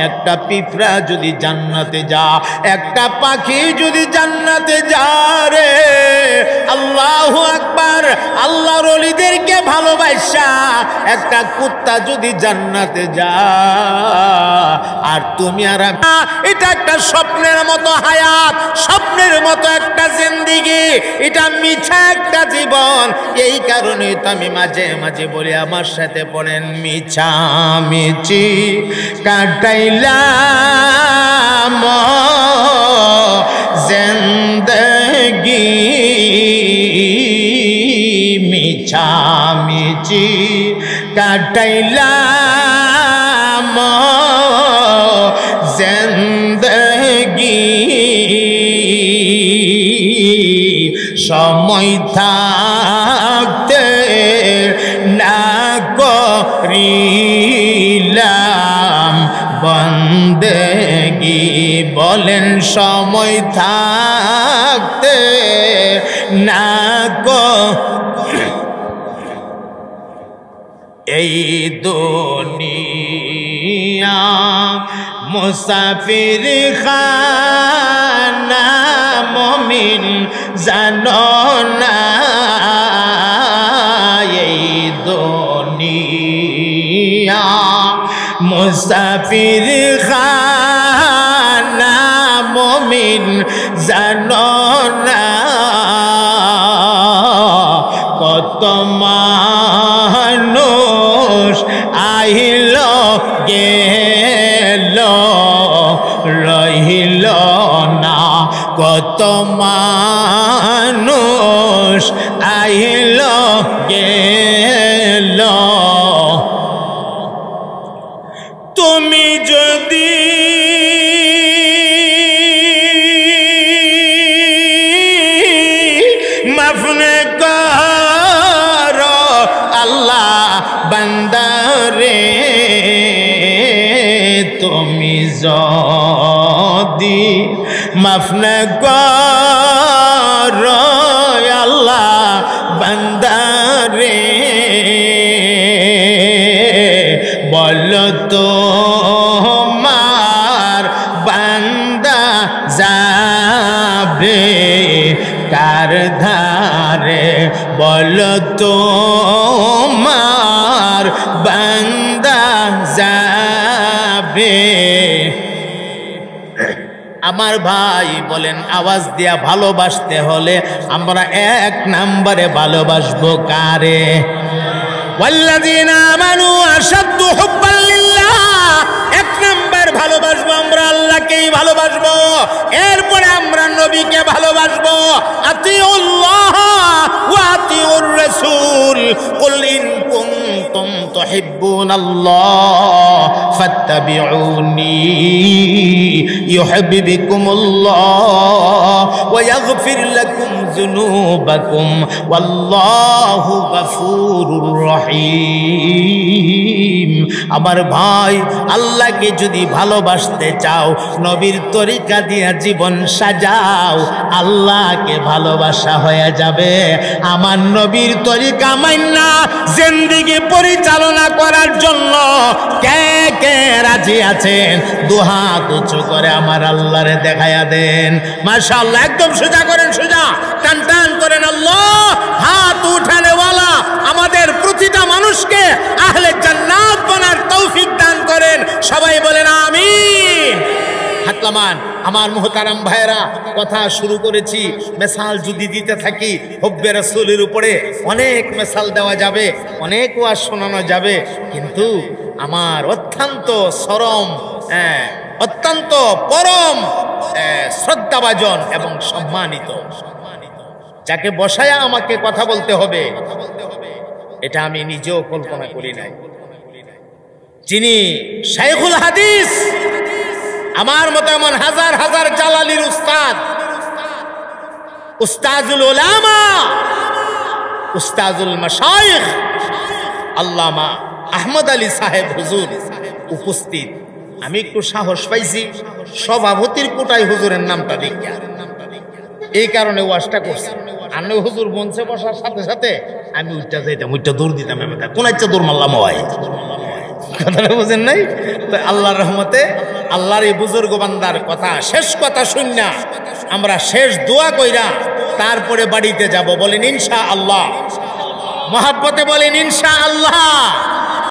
একটা পিঁপড়া যদি জান্নাতে যা, একটা পাখি যদি জান্নাতে যা রে, আল্লাহু আকবার, আল্লাহর ওলিদেরকে ভালোবাসা একটা কুত্তা যদি জান্নাতে যা, আর তুমি আর এটা একটা স্বপ্নের মতো হায়াত, স্বপ্নের মতো একটা জিন্দেগি, এটা মিছা একটা জীবন। এই কারণে তো আমি মাঝে মাঝে বলি, আমার সাথে পড়েন, মিছা মিছি কাটাইলাম জিন্দেগি, মিছা মিছি কাটাইলাম জিন্দেগি, সময় থাকতে না করিলাম বন্দেগি। বলেন সময় থাকতে না এই দুনিয়া মুসাফির খানা, মুমিন জানো না এই দুনিয়া মুসাফির খানা, মুমিন জানো না কত মানুষ আইল গেল রহিল না, কত মানুষ আইল গেল। তুমি যদি মাফ না করো আল্লাহ বান্দারে, তুমি যদি মাফ না করো আল্লাহ বান্দারে, বলো তোমার বান্দা যাবে কার ধারে, বলো তোমার বান্দা যাবে। আমার ভাই বলেন, আওয়াজ দিয়া ভালোবাসতে হলে আমরা এক নম্বরে ভালোবাসবো কারে? ওয়াল্লাযীনা আমানু আশাদ্দু হুব্বান লিল্লাহ। এক নম্বর ভালোবাসবো আমরা আল্লাহকেই ভালোবাসবো, এরপরে আমরা নবীকে ভালোবাসবো। আতিউল্লাহ ওয়া আতিউর রাসূল, কুল ইন কুনতুম তুহিব্বুনাল্লাহ ফাত্তাবিউনি ইউহিব্বুকুমুল্লাহ ওয়া ইয়াগফির লাকুম যুনুবাকুম ওয়াল্লাহু গফুরুর রহিম। আমার ভাই, আল্লাহকে যদি ভালোবাসতে চাও, নবীর তরিকা দিয়া জীবন সাজাও, আল্লাহকে ভালোবাসা হয়ে যাবে। আমার নবীর তরিকা মাইন্না জিন্দেগি পরিচালনা করার জন্য কে কে রাজি আছেন? দুহাত উঁচু করে আমার আল্লাহরে দেখায়া দেন। মাশাআল্লাহ, একদম সোজা করেন, সোজা টান টান করেন। আল্লাহ হাত উঠানেওয়ালা আমাদের প্রতিটা মানুষকে আহলে জান্নাত বানার তৌফিক দান করেন। সবাই বলেন আমিন। হাতলামান আমার মুহতারাম ভাইরা, কথা শুরু করেছি, মেসাল যদি দিতে থাকি হুব্বে রাসূলের উপরে অনেক মেসাল দেওয়া যাবে, অনেক ওয়াজ শোনানো যাবে, কিন্তু আমার অত্যন্ত চরম অত্যন্ত পরম শ্রদ্ধাভাজন এবং সম্মানিত, যাকে বসায়া আমাকে কথা বলতে হবে, এটা আমি নিজেও কল্পনা করি নাই। যিনি শাইখুল হাদিস, আমার মতো এমন হাজার হাজার জালালির উস্তাদ, উস্তাজুল উলামা, উস্তাজুল মাশায়েখ আল্লামা আহমদ আলী সাহেব হুজুর উপস্থিত। আমি একটু সাহস পাইছি সভাপতির কোটায় হুজুরের নামটা দেখিয়া, এই কারণে ওয়াজটা করছি। আনে হুজুর মঞ্চে বসার সাথে সাথে আমি উঠটা যাইতাম, উঠটা দৌড় দিতাম, কোন ইচ্ছা দৌড় মারলাম হয়, কথাটা বুঝেন নাই? তো আল্লাহর রহমতে আল্লাহর এই বুজুর্গ বান্দার কথা, শেষ কথা শুননা আমরা শেষ দোয়া কইরা তারপরে বাড়িতে যাব। বলেন ইনশাআল্লাহ, মহাব্বতে বলেন ইনশাআল্লাহ।